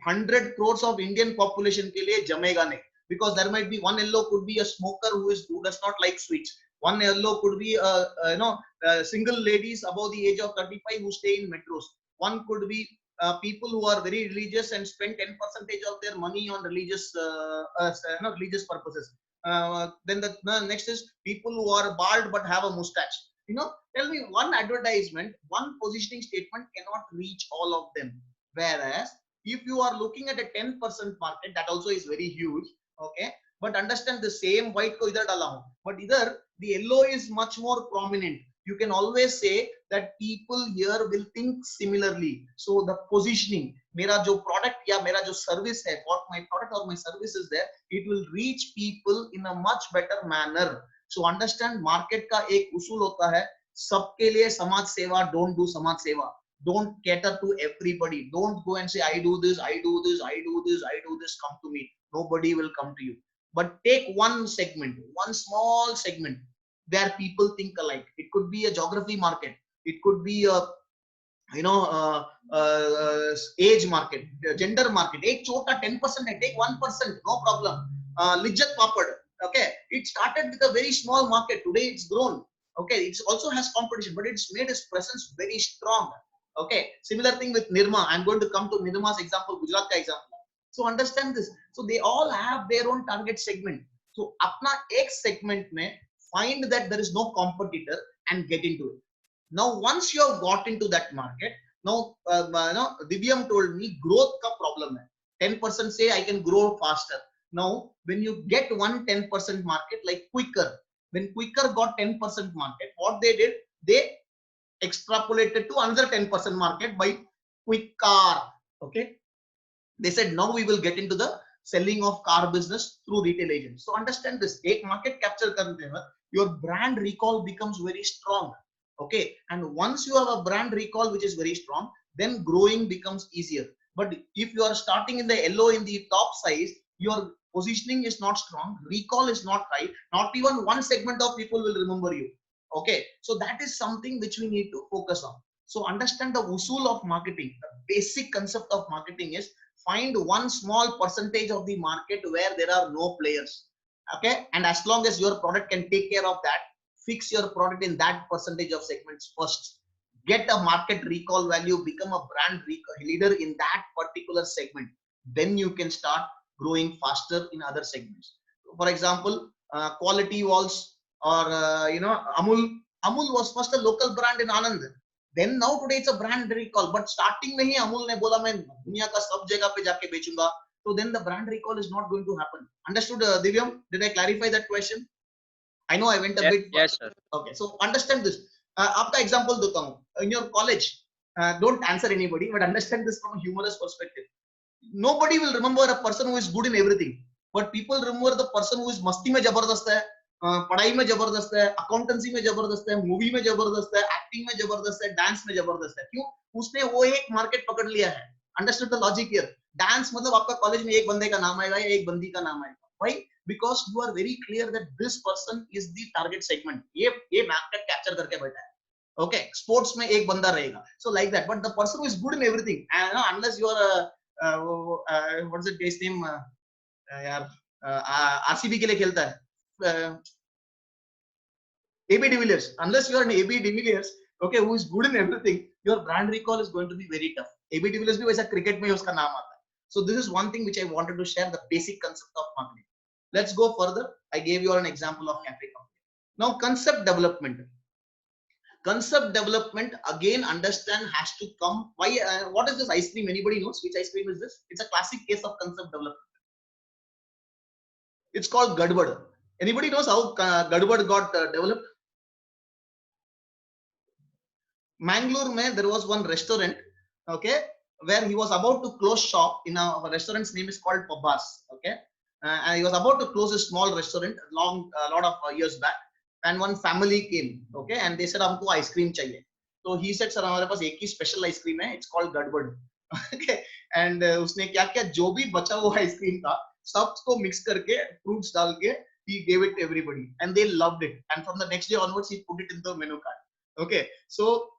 100 crores of Indian population के लिए जमेगा नहीं, because there might be one yellow could be a smoker who does not like sweets. One yellow could be single ladies above the age of 35 who stay in metros. One could be people who are very religious and spend 10% of their money on religious religious purposes. Then the next is people who are bald but have a mustache. You know, tell me one advertisement, one positioning statement cannot reach all of them. Whereas if you are looking at a 10% market, that also is very huge. Okay, but understand the same white ko idhar dala hu, but either the yellow is much more prominent. You can always say that people here will think similarly. So the positioning, मेरा जो product या मेरा जो service है, what my product or my service is there, it will reach people in a much better manner. So understand, market का एक उसूल होता है, सबके लिए समाज सेवा, don't do समाज सेवा. Don't cater to everybody. Don't go and say, I do this, I do this, I do this, I do this, come to me. Nobody will come to you. But take one segment, one small segment where people think alike. It could be a geography market. It could be a, you know, age market, gender market. Take chota 10%, take 1%, no problem. Lijjat Papad. Okay, it started with a very small market. Today it's grown. Okay, it also has competition, but it's made its presence very strong. Okay, similar thing with Nirma. I'm going to come to Nirma's example, Gujarat ka example. So understand this. So they all have their own target segment. So apna ek segment mein find that there is no competitor and get into it. Now once you have got into that market, now Divyam told me growth ka problem hai. 10% say I can grow faster. Now when you get one 10% market like Quicker, when Quicker got 10% market, what they did, they extrapolated to another 10% market by Quick Car. Okay, they said now we will get into the selling of car business through retail agents. So understand this, एक market capture करने में your brand recall becomes very strong. Okay, and once you have a brand recall which is very strong, then growing becomes easier. But if you are starting in the yellow in the top size, your positioning is not strong, recall is not high, not even one segment of people will remember you. Okay, so that is something which we need to focus on. So understand the usul of marketing. The basic concept of marketing is find one small percentage of the market where there are no players. Okay, and as long as your product can take care of that, fix your product in that percentage of segments first. Get a market recall value, become a brand leader in that particular segment. Then you can start growing faster in other segments. For example, quality walls or Amul was first a local brand in Anand. Then now today it's a brand recall. But starting में ही Amul ने बोला मैं दुनिया का सब जगह पे जाके बेचूंगा. So then the brand recall is not going to happen. Understood, Divyam? Did I clarify that question? I know I went a bit. Yes, sir. Okay, so understand this. आपका example देता हूँ. In your college, don't answer anybody, but understand this from a humorous perspective. Nobody will remember a person who is good in everything, but people remember the person who is मस्ती में जबरदस्त है, पढ़ाई में जबरदस्त है, अकाउंटेंसी में जबरदस्त है, मूवी में जबरदस्त है, एक्टिंग में जबरदस्त है, डांस में जबरदस्त है. क्यों? उसने वो एक मार्केट पकड़ लिया है. Understood the logic here? Dance मतलब आपका कॉलेज में एक बंदे का नाम आएगा या एक बंदी का नाम आएगा. Why? Because you are very clear that this person is the target segment. ये market capture करके बैठा है. Okay, sports में एक बंदा रहेगा. So like that. But the person who is good in everything, unless you are what's the guy's name? यार RCB के लिए खेलता है. AB de Villiers. Unless you are an AB de Villiers, okay, who is good in everything, your brand recall is going to be very tough. AB de Villiers भी वैसा cricket में उसका नाम आता है. So this is one thing which I wanted to share, the basic concept of marketing. Let's go further. I gave you an example of cafe company. Now concept development. Concept development again, understand, has to come. Why? What is this ice cream? Anybody knows which ice cream is this? It's a classic case of concept development. It's called Gadbad. Anybody knows how Gadbad got developed? Mangalore mein there was one restaurant, okay, where he was about to close shop. In a restaurant's name is called Pabbas, okay, and he was about to close a small restaurant a lot of years back, and one family came, okay, and they said हमको ice cream चाहिए. So he said sir हमारे पास एक ही special ice cream है, it's called Gadbad. Okay, and उसने क्या किया, जो भी बचा हुआ ice cream था सबको mix करके fruits डाल के he gave it to everybody and they loved it, and from the next day onwards he put it in the menu card. Okay, so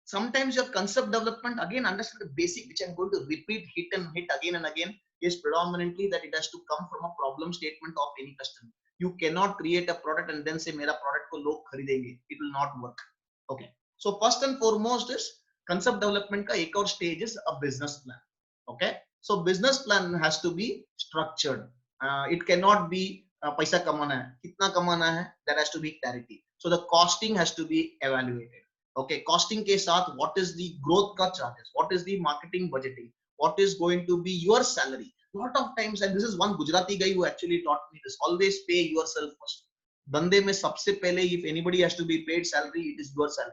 sometimes your concept development, again understand the basic which I'm going to repeat, hit again and again, is predominantly that it has to come from a problem statement of any customer. You cannot create a product and then say मेरा product को लोग खरीदेंगे. It will not work. Okay, so first and foremost is concept development का एक और stage is a business plan. Okay, so business plan has to be structured. It cannot be पैसा कमाना है, कितना कमाना है, there has to be clarity. So the costing has to be evaluated. Okay, costing ke sath what is the growth ka charges, what is the marketing budgeting, what is going to be your salary. Lot of times, and this is one Gujarati guy who actually taught me this, always pay yourself first. Dande mein sabse pehle, if anybody has to be paid salary, it is your salary.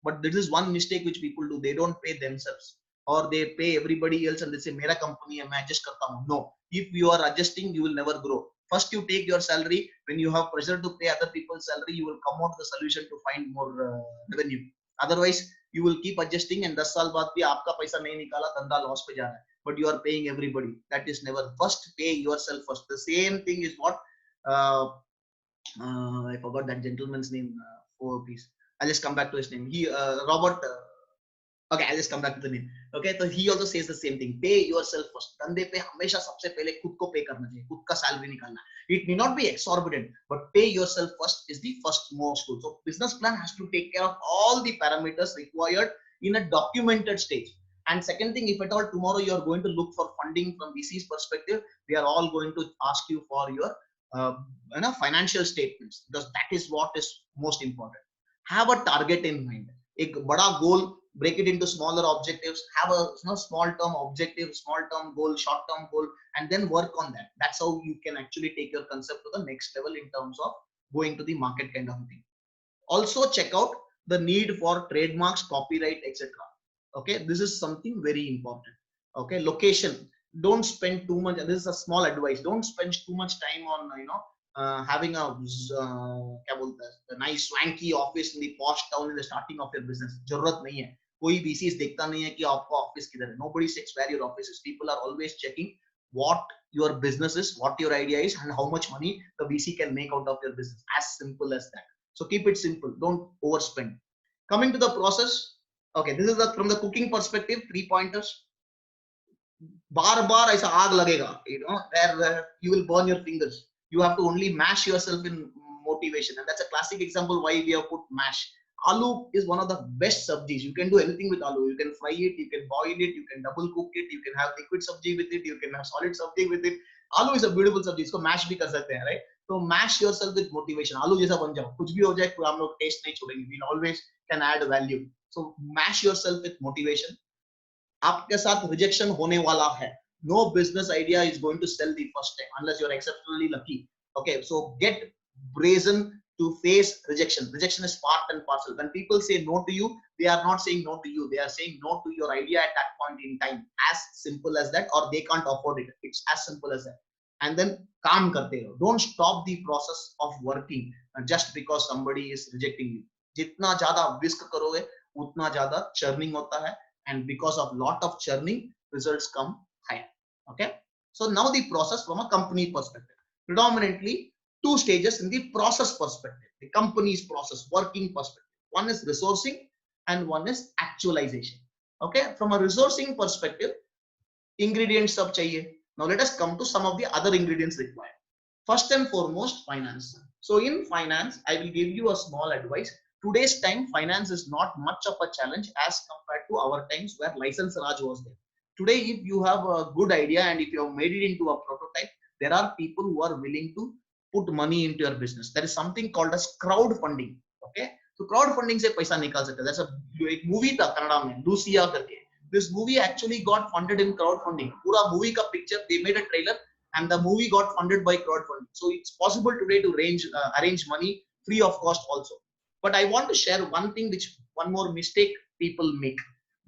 But this is one mistake which people do. They don't pay themselves, or they pay everybody else and they say mera company hai, main adjust karta hu. No, if you are adjusting, you will never grow. First you take your salary. When you have pressure to pay other people's salary, you will come out with the solution to find more revenue. Otherwise you will keep adjusting, and 10 साल बाद भी आपका पैसा नहीं निकाला, धंधा loss पे जा रहा है, but you are paying everybody. That is never. First pay yourself first. The same thing is what uh, I forgot that gentleman's name. Oh please, I'll just come back to his name. He Robert. Okay, I'll just come back to the name. Okay, so he also says the same thing. Pay yourself first. धंधे पे हमेशा सबसे पहले खुद को पे करना चाहिए, खुद का सैलरी निकालना. It may not be exorbitant, but pay yourself first is the first most rule. So business plan has to take care of all the parameters required in a documented stage. And second thing, if at all tomorrow you are going to look for funding from VC's perspective, they are all going to ask you for your financial statements, because that is what is most important. Have a target in mind. एक बड़ा goal, break it into smaller objectives. Have a small term objective, small term goal, short term goal, and then work on that. That's how you can actually take your concept to the next level in terms of going to the market kind of thing. Also check out the need for trademarks, copyright, etc. Okay, this is something very important. Okay, location. Don't spend too much. This is a small advice. Don't spend too much time on having a nice swanky office in the posh town in the starting of your business. जरूरत नहीं है. कोई VCs देखता नहीं है कि आपका office किधर है. Nobody checks where your office is. People are always checking what your business is, what your idea is, and how much money the VC can make out of your business. As simple as that. So keep it simple. Don't overspend. Coming to the process. Okay, this is from the cooking perspective. 3 pointers. बार बार ऐसा आग लगेगा, where you will burn your fingers. You have to only mash yourself in motivation, and that's a classic example why we have put mash. Aloo is one of the best sabjis. You can do anything with aloo. You can fry it, you can boil it, you can double cook it, you can have liquid sabji with it, you can have solid sabji with it. Aloo is a beautiful sabji. इसको mash भी कर सकते हैं, right? So mash yourself with motivation. आलू जैसा बन जाओ, कुछ भी हो जाए, हम लोग टेस्ट नहीं छोड़ेंगे. We always can add value. So mash yourself with motivation. आपके साथ रिजेक्शन होने वाला है. No business idea is going to sell the first time unless you're exceptionally lucky. Okay, so get brazen to face rejection. Rejection is part and parcel. When people say no to you, they are not saying no to you. They are saying no to your idea at that point in time. As simple as that, or they can't afford it. It's as simple as that. And then काम करते रहो. Don't stop the process of working just because somebody is rejecting you. जितना ज़्यादा whisk करोगे, उतना ज़्यादा churning होता है. And because of lot of churning, results come higher. Okay, so now the process from a company perspective, predominantly 2 stages in the process perspective, the company's process working perspective. One is resourcing and one is actualization. Okay, from a resourcing perspective, ingredients sab chahiye. Now let us come to some of the other ingredients required. First and foremost, finance. So in finance, I will give you a small advice. Today's time, finance is not much of a challenge as compared to our times where license Raj was there. Today, if you have a good idea and if you have made it into a prototype, there are people who are willing to put money into your business. There is something called as crowdfunding. Okay, so crowdfunding से पैसा निकाल सकते हैं. That's a movie था कन्नड़ा में, Lucia करके. This movie actually got funded in crowdfunding. पूरा movie का picture, they made a trailer and the movie got funded by crowdfunding. So it's possible today to arrange money free of cost also. But I want to share one more mistake people make: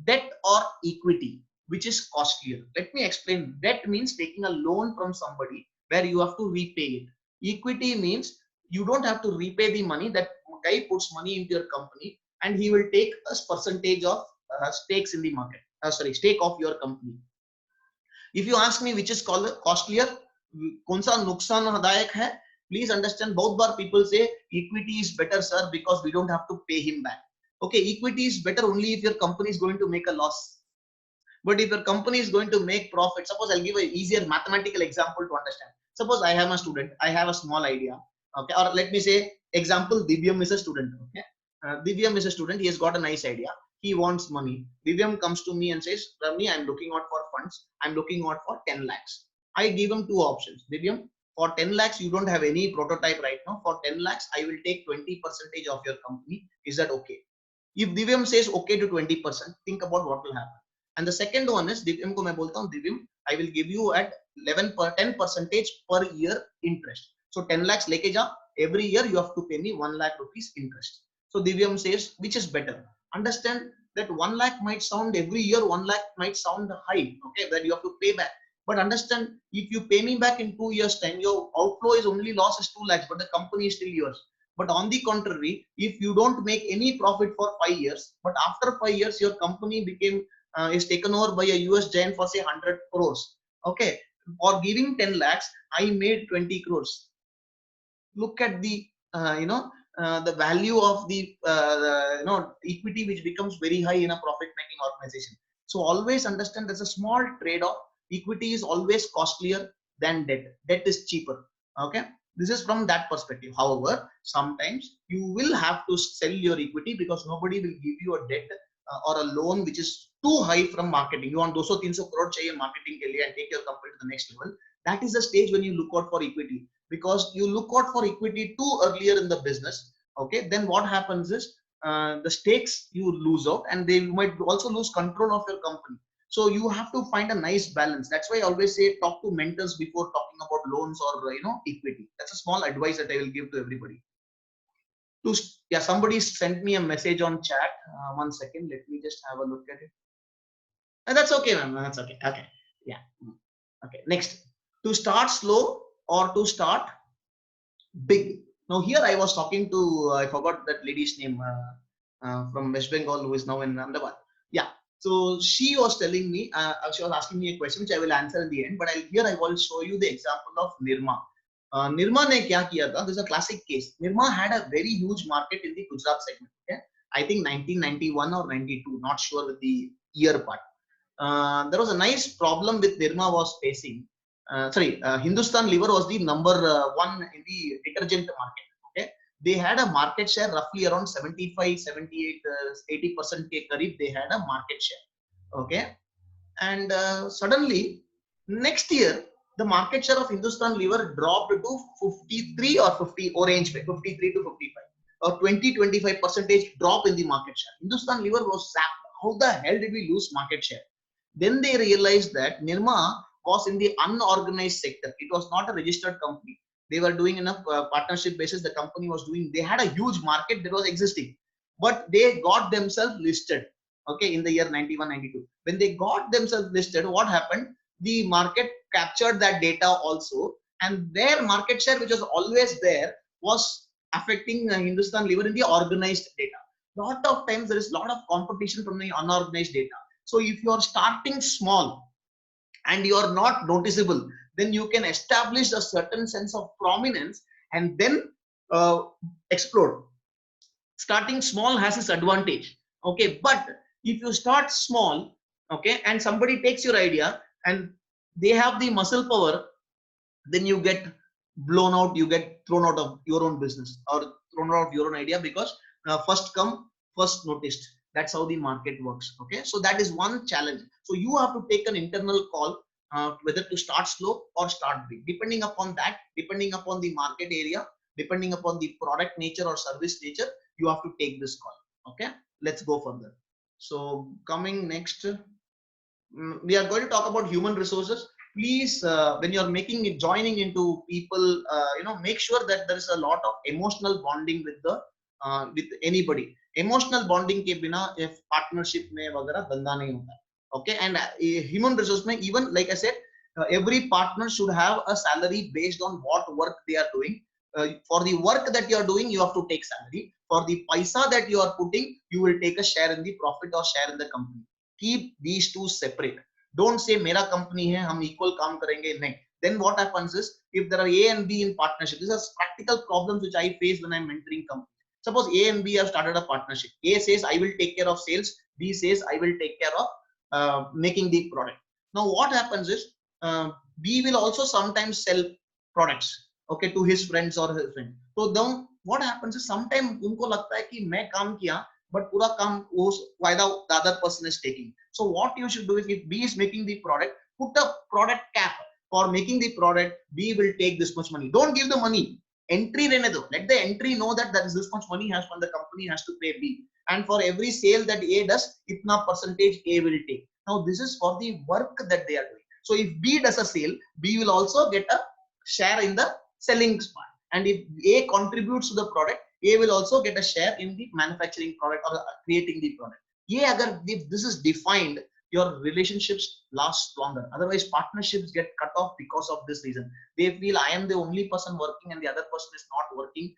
debt or equity, which is costlier. Let me explain. Debt means taking a loan from somebody where you have to repay it. Equity means you don't have to repay the money. That guy puts money into your company and he will take a percentage of stakes in the market. Stake of your company. If you ask me which is costlier, कौन सा नुकसानदायक है, please understand, both bar people say equity is better, sir, because we don't have to pay him back. Okay, equity is better only if your company is going to make a loss. But if your company is going to make profit, suppose I'll give an easier mathematical example to understand. Suppose I am a student, I have a small idea. Okay, or let me say, example, Divyam is a student. Okay, Divyam is a student, he has got a nice idea. He wants money. Divyam comes to me and says, Ramni, I'm looking out for funds. I'm looking out for 10 lakhs. I give him 2 options. Divyam, For 10 lakhs, you don't have any prototype right now. For 10 lakhs, I will take 20% of your company. Is that okay? If Divyam says okay to 20%, think about what will happen. And the second one is, Divyam ko main bolta hu, Divyam, I will give you at 10% per year interest. So 10 lakhs leke ja, every year you have to pay me 1 lakh rupees interest. So Divyam says, which is better? Understand that 1 lakh might sound every year, 1 lakh might sound high, okay, that you have to pay back. But understand, if you pay me back in 2 years time, your outflow is only loss is 2 lakhs, but the company is still yours. But on the contrary, if you don't make any profit for 5 years, but after 5 years, your company became is taken over by a US giant for say 100 crores. Okay, for giving 10 lakhs, I made 20 crores. Look at the the value of the equity, which becomes very high in a profit-making organization. So always understand there's a small trade-off. Equity is always costlier than debt. Debt is cheaper. Okay. This is from that perspective. However, sometimes you will have to sell your equity because nobody will give you a debt or a loan which is too high from marketing. You want 200-300 crore chahiye marketing ke liye and take your company to the next level. That is the stage when you look out for equity, because you look out for equity too earlier in the business. Okay, then what happens is the stakes you lose out, and they might also lose control of your company. So you have to find a nice balance. That's why I always say talk to mentors before talking about loans or equity. That's a small advice that I will give to everybody. Yeah, somebody sent me a message on chat. 1 second, let me just have a look at it. And that's okay, ma'am. That's okay. Okay. Yeah. Okay. Next, to start slow or to start big. Now here I was talking to I forgot that lady's name from West Bengal, who is now in Ahmedabad. Yeah. So she was telling me, she was asking me a question which I will answer in the end, but here I will show you the example of Nirma. Nirma ne kya kiya tha? This is a classic case. Nirma had a very huge market in the Gujarat segment. Okay? I think 1991 or 92, not sure with the year part. There was a nice problem with Nirma was facing. Hindustan Lever was the number one in the detergent market. Okay, they had a market share roughly around 75, 78, 80% ke karib. They had a market share. Okay, and suddenly next year the market share of Hindustan Lever dropped to 53 or 50 orange 53 to 55 or 20-25% drop in the market share. Hindustan Lever was sacked. How the hell did we lose market share? Then they realized that Nirma was in the unorganized sector. It was not a registered company. They were doing enough partnership basis. The company was doing, they had a huge market that was existing, but they got themselves listed. Okay, in the year 91-92. When they got themselves listed, what happened? The market captured that data also, and their market share, which was always there, was affecting Hindustan Lever in the organized data. Lot of times there is a lot of competition from the unorganized data. So if you are starting small and you are not noticeable, then you can establish a certain sense of prominence and then explode. Starting small has its advantage. Okay, but if you start small, okay, and somebody takes your idea and they have the muscle power, then you get blown out, you get thrown out of your own business or thrown out of your own idea, because first come, first noticed. That's how the market works. Okay, so that is one challenge. So you have to take an internal call whether to start slow or start big, depending upon that, depending upon the market area, depending upon the product nature or service nature, you have to take this call. Okay, let's go further. So coming next, we are going to talk about human resources. Please, when you're joining into people, make sure that there is a lot of emotional bonding with anybody. Emotional bonding ke bina if partnership mein वगैरह धंधा नहीं होता. Okay, and human resource mein, even like I said, every partner should have a salary based on what work they are doing. For the work that you are doing, you have to take salary. For the paisa that you are putting, you will take a share in the profit or share in the company. Keep these two separate. Don't say mera company hai, hum equal kaam karenge. Nahin. Then what happens is, if there are A and B in partnership, these are practical problems which I face when I'm mentoring companies. Suppose A and B have started a partnership. A says I will take care of sales. B says I will take care of making the product. Now what happens is, B will also sometimes sell products, okay, to his friends or his friend. So then what happens is, sometimes unko lagta hai ki main kaam kiya, but pura kaam the other person is taking. So what you should do is, if B is making the product, put a product cap. for making the product, we will take this much money. Don't give the money. Entry rehne do. Let the entry know that there is this much money has when the company has to pay B. And for every sale that A does, itna percentage A will take. Now this is for the work that they are doing. So if B does a sale, B will also get a share in the selling part. And if A contributes to the product, A will also get a share in the manufacturing product or creating the product. If this is defined, your relationships last longer. Otherwise, partnerships get cut off because of this reason. They feel I am the only person working and the other person is not working.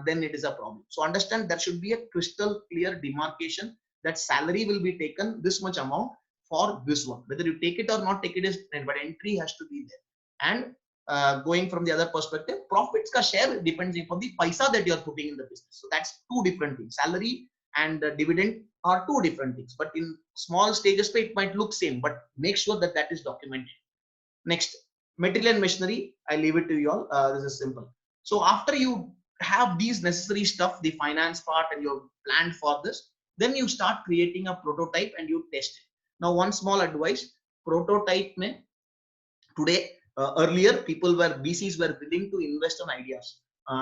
Then it is a problem. So understand there should be a crystal clear demarcation that salary will be taken this much amount for this one. Whether you take it or not take it is, but entry has to be there. And going from the other perspective, profits ka share depends upon the paisa that you are putting in the business. So that's two different things. Salary and dividend are two different things. But in small stages, it might look same. But make sure that that is documented. Next, material and machinery. I leave it to you all. This is simple. So after you have these necessary stuff, the finance part, and you've planned for this, then you start creating a prototype and you test it. Now, one small advice: prototype mein today. Earlier, VCs were willing to invest on ideas.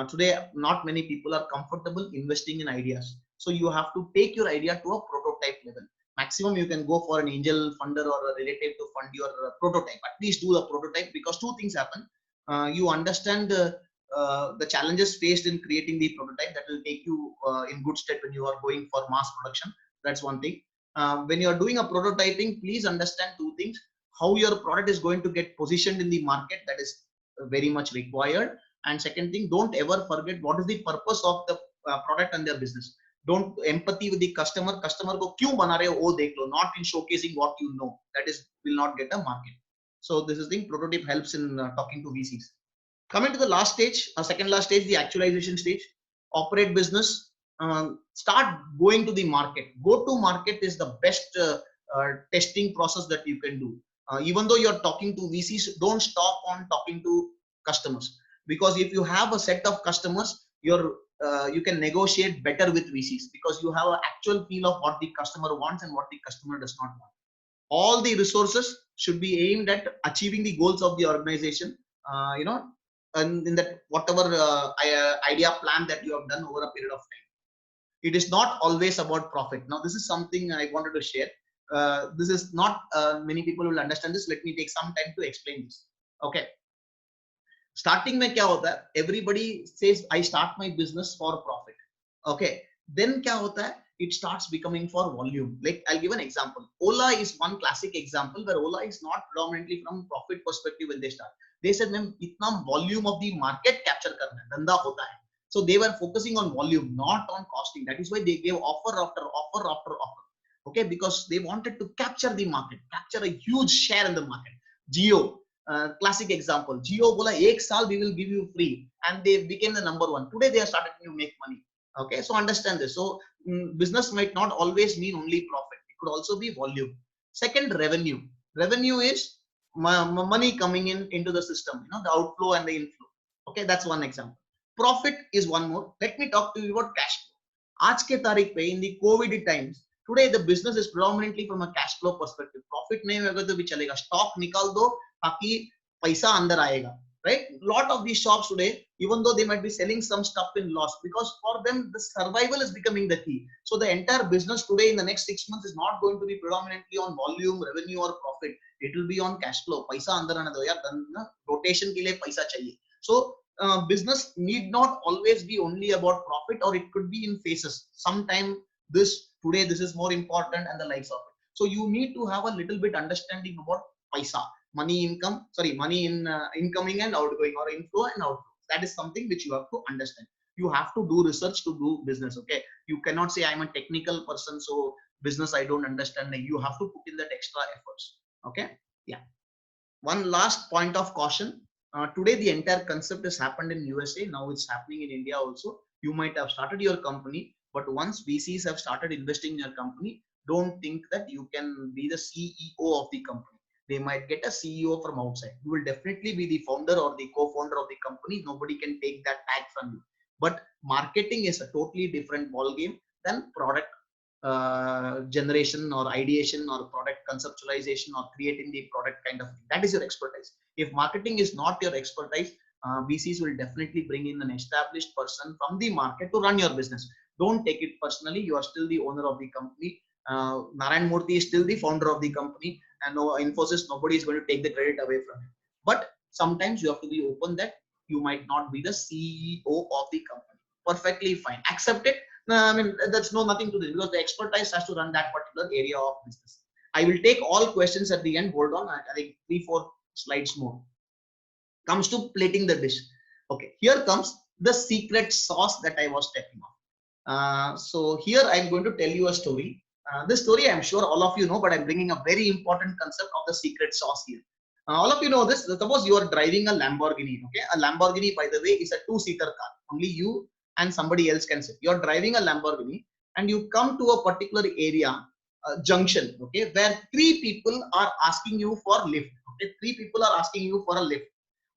Today, not many people are comfortable investing in ideas. So you have to take your idea to a prototype level. Maximum, you can go for an angel funder or a relative to fund your prototype. At least do the prototype, because two things happen. You understand the challenges faced in creating the prototype that will take you in good stead when you are going for mass production. That's one thing. When you are doing a prototyping, please understand two things: how your product is going to get positioned in the market, that is very much required. And second thing, don't ever forget what is the purpose of the product and their business. Don't empathy with the customer ko kyun bana rahe ho wo dekh lo, not in showcasing what you know. That is will not get a market. So this is the prototype helps in talking to VCs. Coming to the last stage, second last stage, the actualization stage. Operate business, start going to the market. Go to market is the best testing process that you can do. Even though you're talking to VCs, don't stop on talking to customers, because if you have a set of customers, you can negotiate better with VCs, because you have an actual feel of what the customer wants and what the customer does not want. All the resources should be aimed at achieving the goals of the organization, and in that whatever idea plan that you have done over a period of time. It is not always about profit. Now, this is something I wanted to share. This is not many people will understand this. Let me take some time to explain this. Okay. Starting mein kya hota hai? Everybody says I start my business for profit. Okay. Then kya hota hai? It starts becoming for volume. Like I'll give an example. Ola is one classic example where Ola is not predominantly from profit perspective when they start. They said, "Ma'am, itna volume of the market capture karna hai, dhanda hota hai." So they were focusing on volume, not on costing. That is why they gave offer after offer after offer. Okay, because they wanted to capture the market, capture a huge share in the market. Jio, classic example. Jio bola, "Ek saal we will give you free," and they became the number one. Today they are starting to make money. Okay, so understand this. So business might not always mean only profit. It could also be volume. Second, revenue. Revenue is money coming into the system. The outflow and the inflow. Okay, that's one example. Profit is one more. Let me talk to you about cash flow. Aaj ke tarikh pe, in the COVID times, today the business is predominantly from a cash flow perspective. Profit nahi hoga to bhi chalega. Stock nikal do ताकि paisa andar aayega. Right? Lot of these shops today, even though they might be selling some stuff in loss, because for them the survival is becoming the key. So the entire business today in the next 6 months is not going to be predominantly on volume, revenue or profit. It will be on cash flow. Paisa andar aana do yaar, rotation ke liye paisa chahiye. So business need not always be only about profit, or it could be in phases. Sometime today this is more important and the likes of it. So you need to have a little bit understanding about paisa. Money in incoming and outgoing, or inflow and outflow. That is something which you have to understand. You have to do research to do business. Okay, you cannot say I'm a technical person, so business I don't understand. You have to put in that extra efforts. Okay, yeah. One last point of caution. Today the entire concept has happened in USA. Now it's happening in India also. You might have started your company, but once VCs have started investing in your company, don't think that you can be the CEO of the company. They might get a CEO from outside. You will definitely be the founder or the co-founder of the company. Nobody can take that tag from you. But marketing is a totally different ball game than product generation or ideation or product conceptualization or creating the product kind of thing. That is your expertise. If marketing is not your expertise, VCs will definitely bring in an established person from the market to run your business. Don't take it personally. You are still the owner of the company. Narayan Murthy is still the founder of the company, and Infosys, nobody is going to take the credit away from him. But sometimes you have to be open that you might not be the CEO of the company. Perfectly fine. Accept it. No, I mean, that's nothing to do because the expertise has to run that particular area of business. I will take all questions at the end. Hold on. I think 3-4 slides more. Comes to plating the dish. Okay, here comes the secret sauce that I was talking of. So here I'm going to tell you a story. This story I'm sure all of you know, but I'm bringing a very important concept of the secret sauce here. All of you know this. Suppose you are driving a Lamborghini. Okay, a Lamborghini, by the way, is a 2-seater car. Only you and somebody else can sit. You're driving a Lamborghini and you come to a particular area, junction, okay, where 3 people are asking you for lift. Okay, 3 people are asking you for a lift.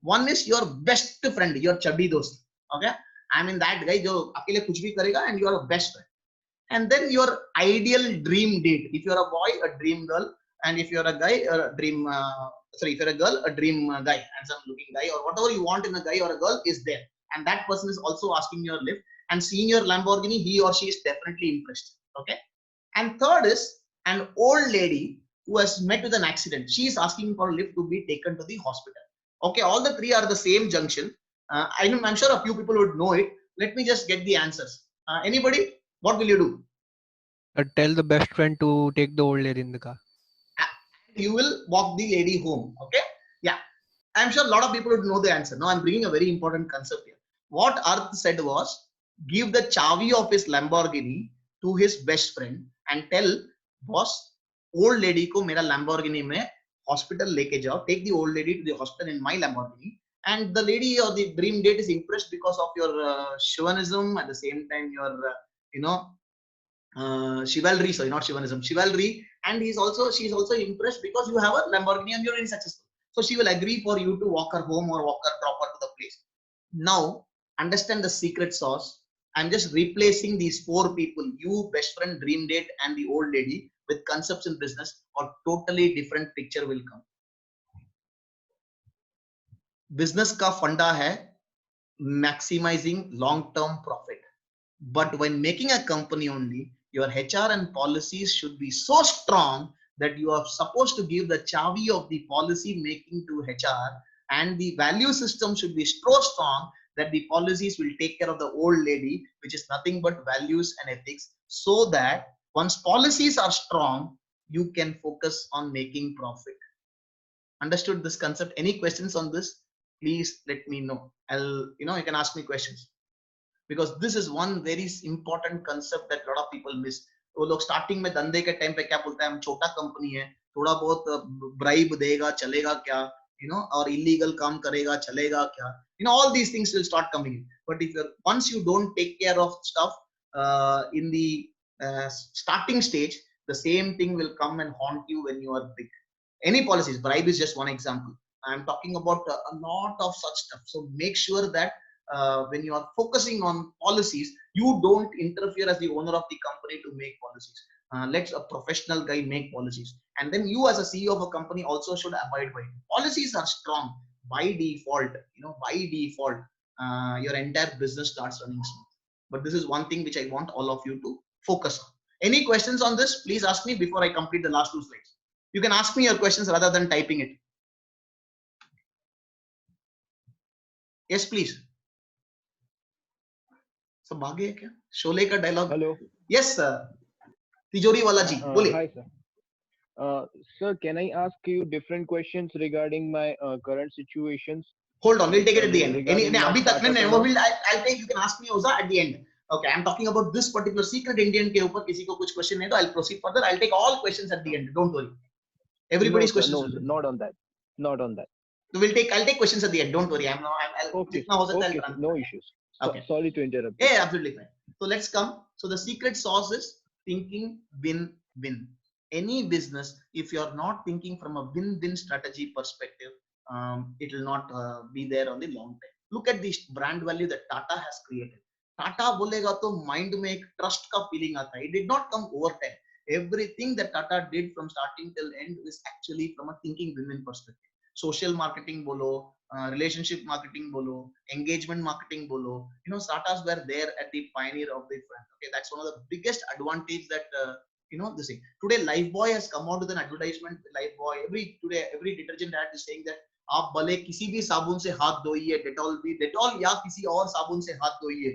One is your best friend, your chubby dost. Okay, I mean that guy jo akile kuch bhi karega and you are a best friend. And then your ideal dream date. If you're a boy, a dream girl, and if you're a guy, a dream. If you're a girl, a dream guy, handsome-looking guy, or whatever you want in a guy or a girl is there. And that person is also asking your lift. And seeing your Lamborghini, he or she is definitely impressed. Okay. And third is an old lady who has met with an accident. She is asking for a lift to be taken to the hospital. Okay, all the 3 are the same junction. I'm sure a few people would know it. Let me just get the answers. Anybody? What will you do? Tell the best friend to take the old lady in the car. You will walk the lady home. Okay. Yeah. I'm sure a lot of people would know the answer. Now I'm bringing a very important concept here. What Arth said was, give the chavi of his Lamborghini to his best friend and tell boss, old lady ko mera Lamborghini mein hospital leke jao. Take the old lady to the hospital in my Lamborghini. And the lady or the dream date is impressed because of your chauvinism, at the same time your chivalry, sorry, not chauvinism, chivalry, and she's also impressed because you have a Lamborghini and you're very successful. So she will agree for you to walk her home or walk her proper to the place. Now understand the secret sauce. I'm just replacing these 4 people, you, best friend, dream date, and the old lady, with concepts in business, or totally different picture will come. Business ka funda hai maximizing long-term profit. But when making a company only, your HR and policies should be so strong that you are supposed to give the chavi of the policy making to HR, and the value system should be so strong that the policies will take care of the old lady, which is nothing but values and ethics, so that once policies are strong, you can focus on making profit. Understood this concept? Any questions on this? Please let me know. You can ask me questions. Because this is one very important concept that a lot of people miss. वो लोग starting में धंधे के time पे क्या बोलता है, हम छोटा कंपनी है, थोड़ा बहुत ब्राइब देगा चलेगा क्या, और इलीगल काम करेगा चलेगा क्या, all these things will start coming in. But if once you don't take care of stuff in the starting stage, the same thing will come and haunt you when you are big. Any policies, bribe is just one example. I'm talking about a lot of such stuff. So make sure that when you are focusing on policies, you don't interfere as the owner of the company to make policies. Let a professional guy make policies, and then you as a CEO of a company also should abide by it. Policies are strong by default. By default, your entire business starts running smooth. But this is one thing which I want all of you to focus on. Any questions on this? Please ask me before I complete the last 2 slides. You can ask me your questions rather than typing it. Yes, please. So भागे है क्या? शोले का dialogue. Hello. Yes sir. तिजोरी वाला जी बोलिए. Hi sir. Sir, can I ask you different questions regarding my current situations? Hold on, we'll take it at the end. अभी तक नहीं वो will I'll take. You can ask me also at the end. Okay, I'm talking about this particular secret Indian के ऊपर किसी को कुछ question है तो I'll proceed further. I'll take all questions at the end. Don't worry. Everybody's questions. No, not on that. Not on that. So I'll take questions at the end. Don't worry. Okay. No issues. Okay. Sorry to interrupt. Yeah, absolutely fine. So let's come. So the secret sauce is thinking win-win. Any business, if you're not thinking from a win-win strategy perspective, it will not be there on the long term. Look at the brand value that Tata has created. Tata बोलेगा तो mind में एक trust का feeling आता है. It did not come over time. Everything that Tata did from starting till end is actually from a thinking win-win perspective. Social marketing bolo, relationship marketing bolo, engagement marketing bolo, you know, Tatas were there at the pioneer of the front. Okay, that's one of the biggest advantage that you know this thing. Today Lifebuoy has come out with an advertisement. Lifebuoy, every detergent ad is saying that आप भले किसी भी साबुन से हाथ धोइए, Dettol या किसी और साबुन से हाथ धोइए,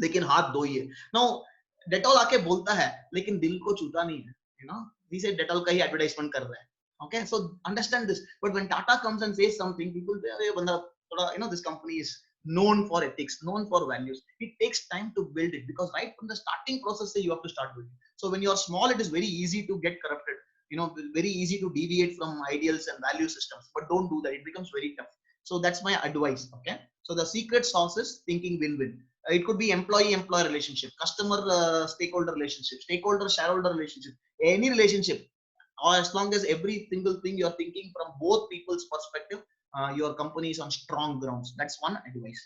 लेकिन हाथ धोइए. नाउ डेटॉल आके बोलता है लेकिन दिल को छूता नहीं है. यू नो, वी से डेटॉल का ही एडवर्टाइजमेंट कर रहा है. Okay, so understand this. But when Tata comes and says something, people से अरे बंदा थोड़ा, you know, this company is known for ethics, known for values. It takes time to build it, because right from the starting process you have to start building. So when you are small, it is very easy to get corrupted, you know, very easy to deviate from ideals and value systems. But don't do that, it becomes very tough. So that's my advice. Okay, so the secret sauce is thinking win-win. It could be employee-employer relationship, customer stakeholder relationship, stakeholder shareholder relationship, any relationship, or as long as every single thing you are thinking from both people's perspective, your company is on strong grounds. That's one advice.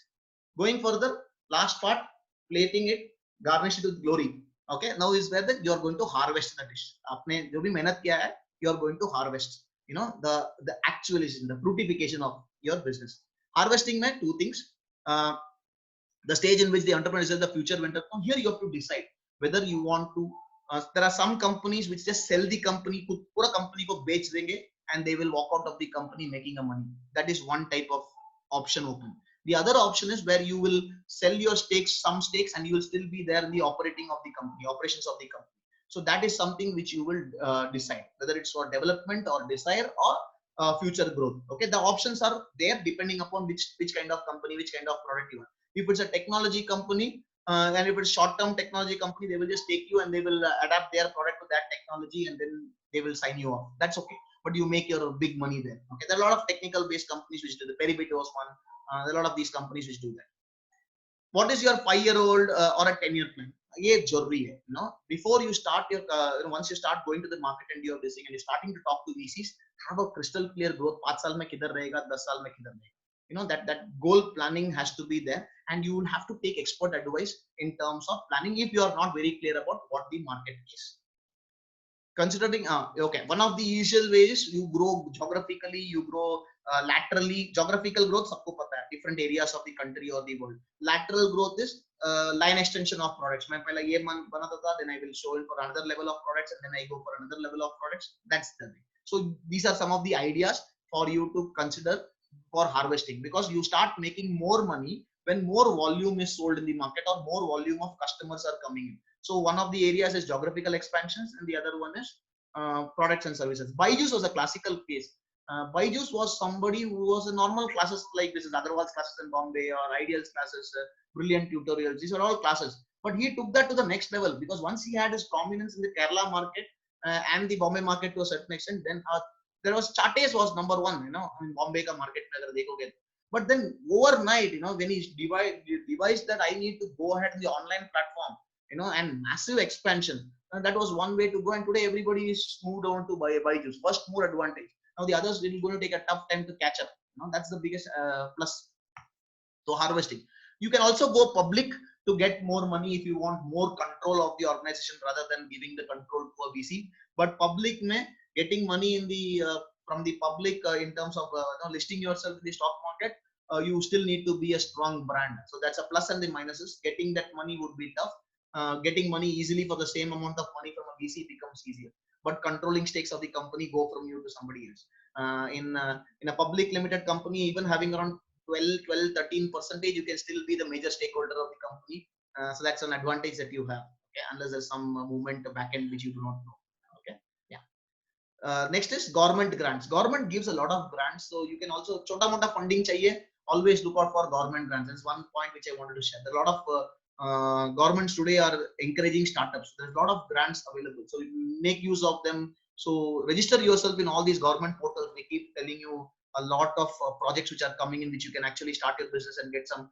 Going further, last part, plating it, garnish it with glory. Okay, now is where that you are going to harvest the dish. आपने जो भी मेहनत किया है, you are going to harvest, you know, the actualization, the fruitification of your business. Harvesting में two things. The stage in which the entrepreneur is the future winter. Here you have to decide whether you want to. There are some companies which just sell the company, पूरा company को बेच देंगे, and they will walk out of the company making a money. That is one type of option open. The other option is where you will sell your stakes, some stakes, and you will still be there in the operating of the company, operations of the company. So that is something which you will decide whether it's for development or desire or future growth. Okay, the options are there depending upon which kind of company, which kind of product you want. If it's a technology company, and if it's short-term technology company, they will just take you and they will adapt their product to that technology, and then they will sign you off. That's okay, but you make your big money there. Okay, there are a lot of technical based companies which do the Peribit was one. There are a lot of these companies which do that. What is your 5-year-old or a 10-year plan? ये जरूरी है, you know, before you start your once you start going to the market and you're listening and you're starting to talk to VCs, have a crystal clear growth. 5 साल में किधर रहेगा, 10 साल में किधर रहेगा. You know, that goal planning has to be there, and you will have to take expert advice in terms of planning if you are not very clear about what the market is. Considering okay, one of the usual ways you grow geographically, you grow laterally. Geographical growth सबको पता है, different areas of the country or the world. Lateral growth is line extension of products. मैं पहले ये बनाता था, then I will show it for another level of products, and then I go for another level of products. That's the way. So these are some of the ideas for you to consider for harvesting, because you start making more money when more volume is sold in the market or more volume of customers are coming in. So one of the areas is geographical expansions, and the other one is products and services. Byju's was a classical case. Byju's was somebody who was in normal classes like this is Agarwal's classes in Bombay or Ideal's classes, Brilliant tutorials. These are all classes, but he took that to the next level, because once he had his prominence in the Kerala market and the Bombay market to a certain extent, then there was Chate's was number one, you know, in Bombay ka market mein agar dekhoge. But then overnight, you know, when he devised that I need to go ahead in the online platform, you know, and massive expansion, that was one way to go. And today everybody is moved on to Byju's. First mover advantage. Now the others are going to take a tough time to catch up. You know, that's the biggest plus. So harvesting. You can also go public to get more money if you want more control of the organization rather than giving the control to a VC. But public mein getting money in the from the public in terms of you know, listing yourself in the stock market, you still need to be a strong brand. So that's a plus and the minuses. Getting that money would be tough. Getting money easily for the same amount of money from a VC becomes easier. But controlling stakes of the company go from you to somebody else. In a public limited company, even having around 12-13%, you can still be the major stakeholder of the company. So that's an advantage that you have. Okay, unless there's some movement back end which you do not know. Okay, yeah. Next is government grants. Government gives a lot of grants, so you can also chota mota funding chahiye. Always look out for government grants. That's one point which I wanted to share. There are a lot of governments today are encouraging startups. There's a lot of grants available, so you make use of them. So register yourself in all these government portals. We keep telling you a lot of projects which are coming in, which you can actually start your business and get some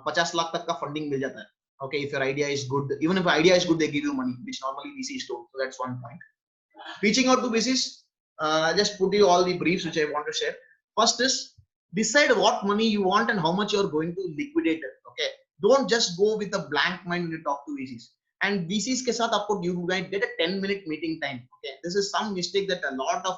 50 lakh tak ka funding mil jata hai. Okay, if your idea is good, even if your idea is good, they give you money, which normally VCs don't. So that's one point. Reaching out to VCs, just put you all the briefs which I want to share. First is decide what money you want and how much you are going to liquidate it. Okay, Don't just go with a blank mind when you talk to VCs. And VCs के साथ आपको you might get a 10-minute meeting time. Okay, this is some mistake that a lot of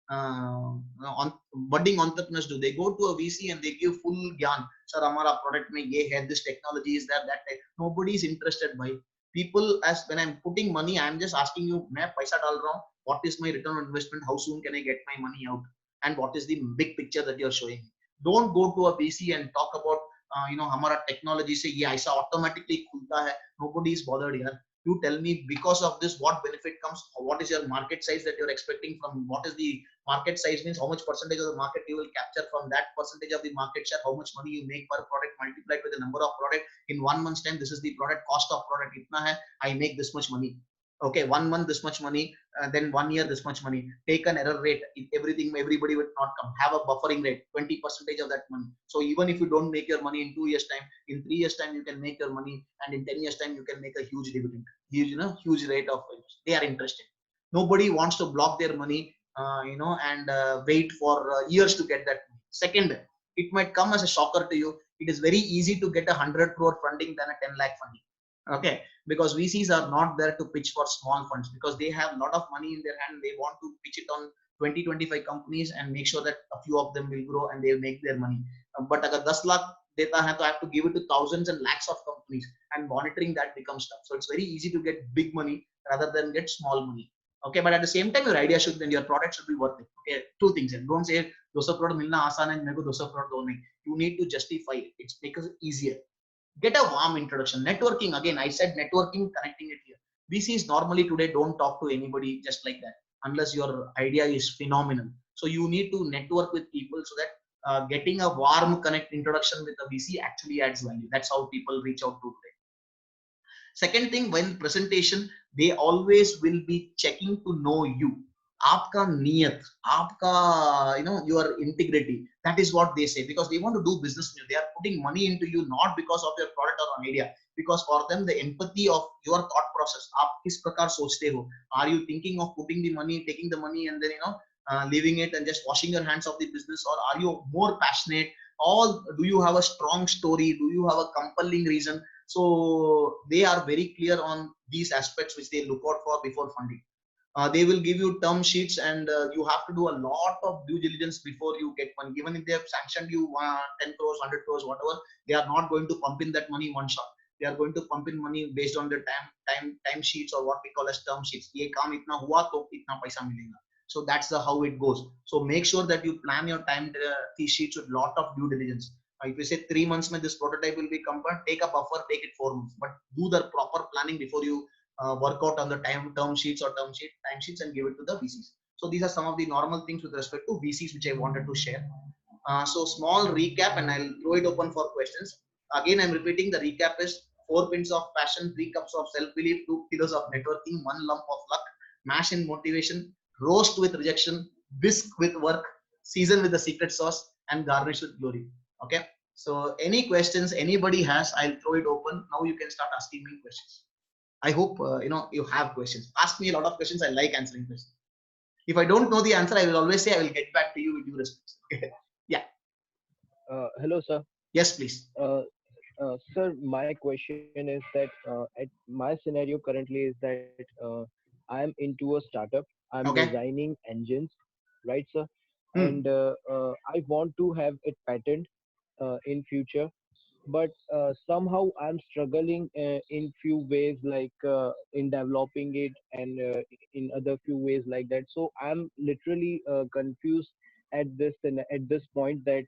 on budding entrepreneurs do. They go to a VC and they give full gyan. Sir, हमारा product में ये है, this technology is that that. Nobody is interested by people. As when I'm putting money, I'm just asking you, मैं पैसा डाल रहा हूँ. What is my return on investment? How soon can I get my money out? And what is the big picture that you're showing? Don't go to a VC and talk about हमारा technology से ये ऐसा automatically खुलता है. Nobody is bothered here. You tell me, because of this, what benefit comes? What is your market size that you're expecting from? What is the market size means? How much percentage of the market you will capture from that percentage of the market share? How much money you make per product multiplied with the number of product in 1 month's time? This is the product cost of product. Itna hai, I make this much money. Okay, 1 month this much money, then 1 year this much money. Take an error rate. Everybody would not come. Have a buffering rate, 20% of that money. So even if you don't make your money in 2 years time, in 3 years time you can make your money, and in 10 years time you can make a huge dividend, huge rate of interest. They are interested. Nobody wants to block their money, and wait for years to get that money. Second, it might come as a shocker to you. It is very easy to get 100 crore funding than a 10 lakh funding. Okay, because VCs are not there to pitch for small funds, because they have a lot of money in their hand. They want to pitch it on 20-25 companies and make sure that a few of them will grow and they will make their money. But agar 10 lakh deta hai, to I have to give it to thousands and lakhs of companies, and monitoring that becomes tough. So it's very easy to get big money rather than get small money. Okay, but at the same time, your idea should, then your product should be worth it. Okay, two things. Don't say 200 crore milna aasan hai, mere ko 200 crore do nahi. You need to justify it. It makes it easier. Get a warm introduction. Networking, again, I said networking, connecting it here. VCs normally today don't talk to anybody just like that unless your idea is phenomenal. So you need to network with people, so that getting a warm connect introduction with a VC actually adds value. That's how people reach out to today. Second thing, when presentation, they always will be checking to know you. Aapka niyat, aapka, your integrity. That is what they say, because they want to do business with you. They are putting money into you, not because of your product or an idea, because for them, the empathy of your thought process. Aap kis prakar sochte ho? Are you thinking of putting the money, taking the money, and then, leaving it and just washing your hands of the business? Or are you more passionate? Do you have a strong story? Do you have a compelling reason? So they are very clear on these aspects which they look out for before funding. They will give you term sheets, and you have to do a lot of due diligence before you get money. Even if they have sanctioned you 10 crores, 100 crores, whatever, they are not going to pump in that money one shot. They are going to pump in money based on the time sheets, or what we call as term sheets. Ye kaam itna hua to itna paisa milega. So that's how it goes. So make sure that you plan your time sheets with lot of due diligence. If you say 3 months this prototype will be completed, take a buffer, take it 4 months, but do the proper planning before you work out on the term sheets or time sheets and give it to the VCs. So these are some of the normal things with respect to VCs which I wanted to share. So small recap, and I'll throw it open for questions. Again, I'm repeating, the recap is 4 pints of passion, 3 cups of self-belief, 2 kilos of networking, 1 lump of luck, mash in motivation, roast with rejection, whisk with work, season with the secret sauce, and garnish with glory. Okay. So any questions anybody has, I'll throw it open. Now you can start asking me questions. I hope you have questions. Ask me a lot of questions. I like answering questions. If I don't know the answer, I will always say I will get back to you with due respect. Okay. Yeah. Hello, sir. Yes, please. Sir, my question is that at my scenario currently is that I'm into a startup. I'm designing engines, right, sir? And I want to have it patent in future, but somehow I'm struggling in few ways, like in developing it, and in other few ways like that. So I'm literally confused at this point, that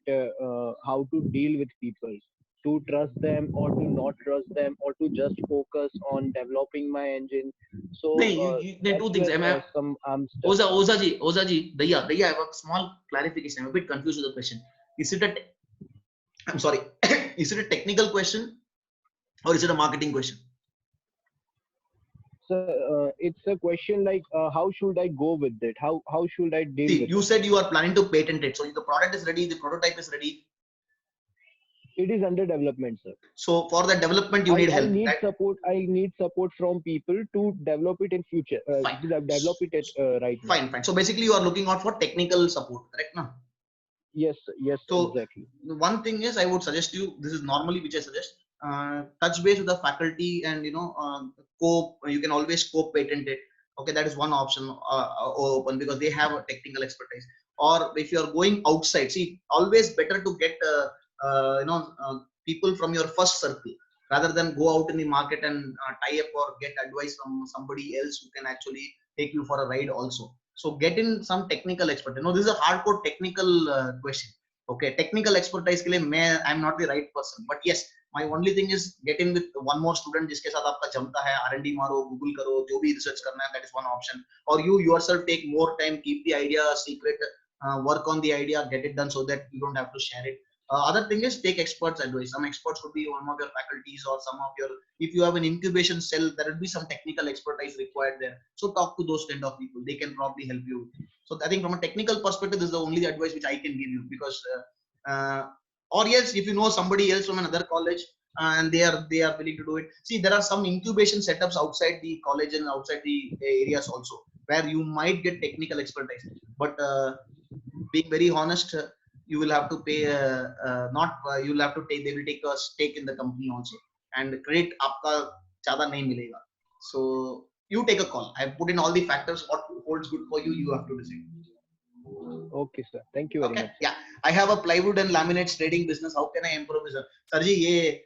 how to deal with people, to trust them or to not trust them, or to just focus on developing my engine. So there are two things. Oza ji, Daya, I have a small clarification. I'm a bit confused with the question. I'm sorry. Is it a technical question or is it a marketing question? So it's a question like how should I go with it? How should I deal with it? You said you are planning to patent it. So the product is ready, the prototype is ready. It is under development, sir. So for the development, you need help. I need support from people to develop it in future. Develop it right now. Fine. So basically, you are looking out for technical support, correct? No? Yes, So exactly. one thing is, I would suggest you, this is normally which I suggest, touch base with the faculty and you can always co-patent it. Okay, that is one option open, because they have a technical expertise. Or if you are going outside, see, always better to get people from your first circle, rather than go out in the market and tie up or get advice from somebody else who can actually take you for a ride also. So get in some technical expert. This is a hardcore technical question. Okay, technical expertise के लिए मैं I'm not the right person, but yes, my only thing is get in with one more student जिसके साथ आपका जमता है. R&D मारो, Google करो, जो भी research करना है, that is one option. Or you yourself take more time, keep the idea secret, work on the idea, get it done so that you don't have to share it. Other thing is take experts advice. Some experts would be one of your faculties, or some of your, if you have an incubation cell, there will be some technical expertise required there. So talk to those kind of people. They can probably help you. So I think from a technical perspective, this is the only advice which I can give you, because or yes, if you know somebody else from another college and they are willing to do it. See, there are some incubation setups outside the college and outside the areas also, where you might get technical expertise. But being very honest, you will have to pay not you will have to take, they will take a stake in the company also, and credit आपका ज़्यादा नहीं मिलेगा. So you take a call. I put in all the factors, what holds good for you, you have to decide. Okay, sir. Thank you very much. Yeah, I have a plywood and laminates trading business. How can I improve, sir? Sir जी, ये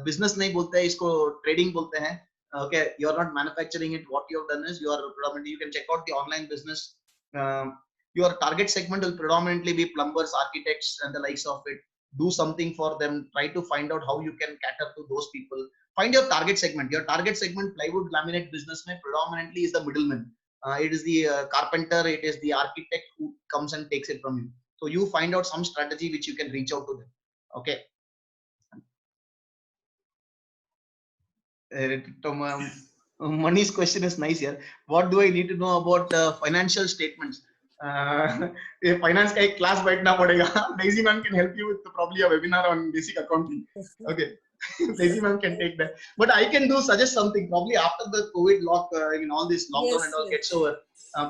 business नहीं बोलते हैं, इसको trading बोलते हैं. Okay, you are not manufacturing it. What you have done is, you are predominantly, you can check out the online business. Your target segment will predominantly be plumbers, architects, and the likes of it. Do something for them. Try to find out how you can cater to those people. Find your target segment. Your target segment, plywood laminate business mein predominantly is the middleman. It is the carpenter, it is the architect who comes and takes it from you. So you find out some strategy which you can reach out to them. Okay. Money's question is nice here. What do I need to know about financial statements? Finance का एक class बैठना पड़ेगा. Daisy ma'am can help you with probably a webinar on basic accounting. Okay. Daisy ma'am can take that. But I can suggest something probably after the COVID all this lockdown and all gets over.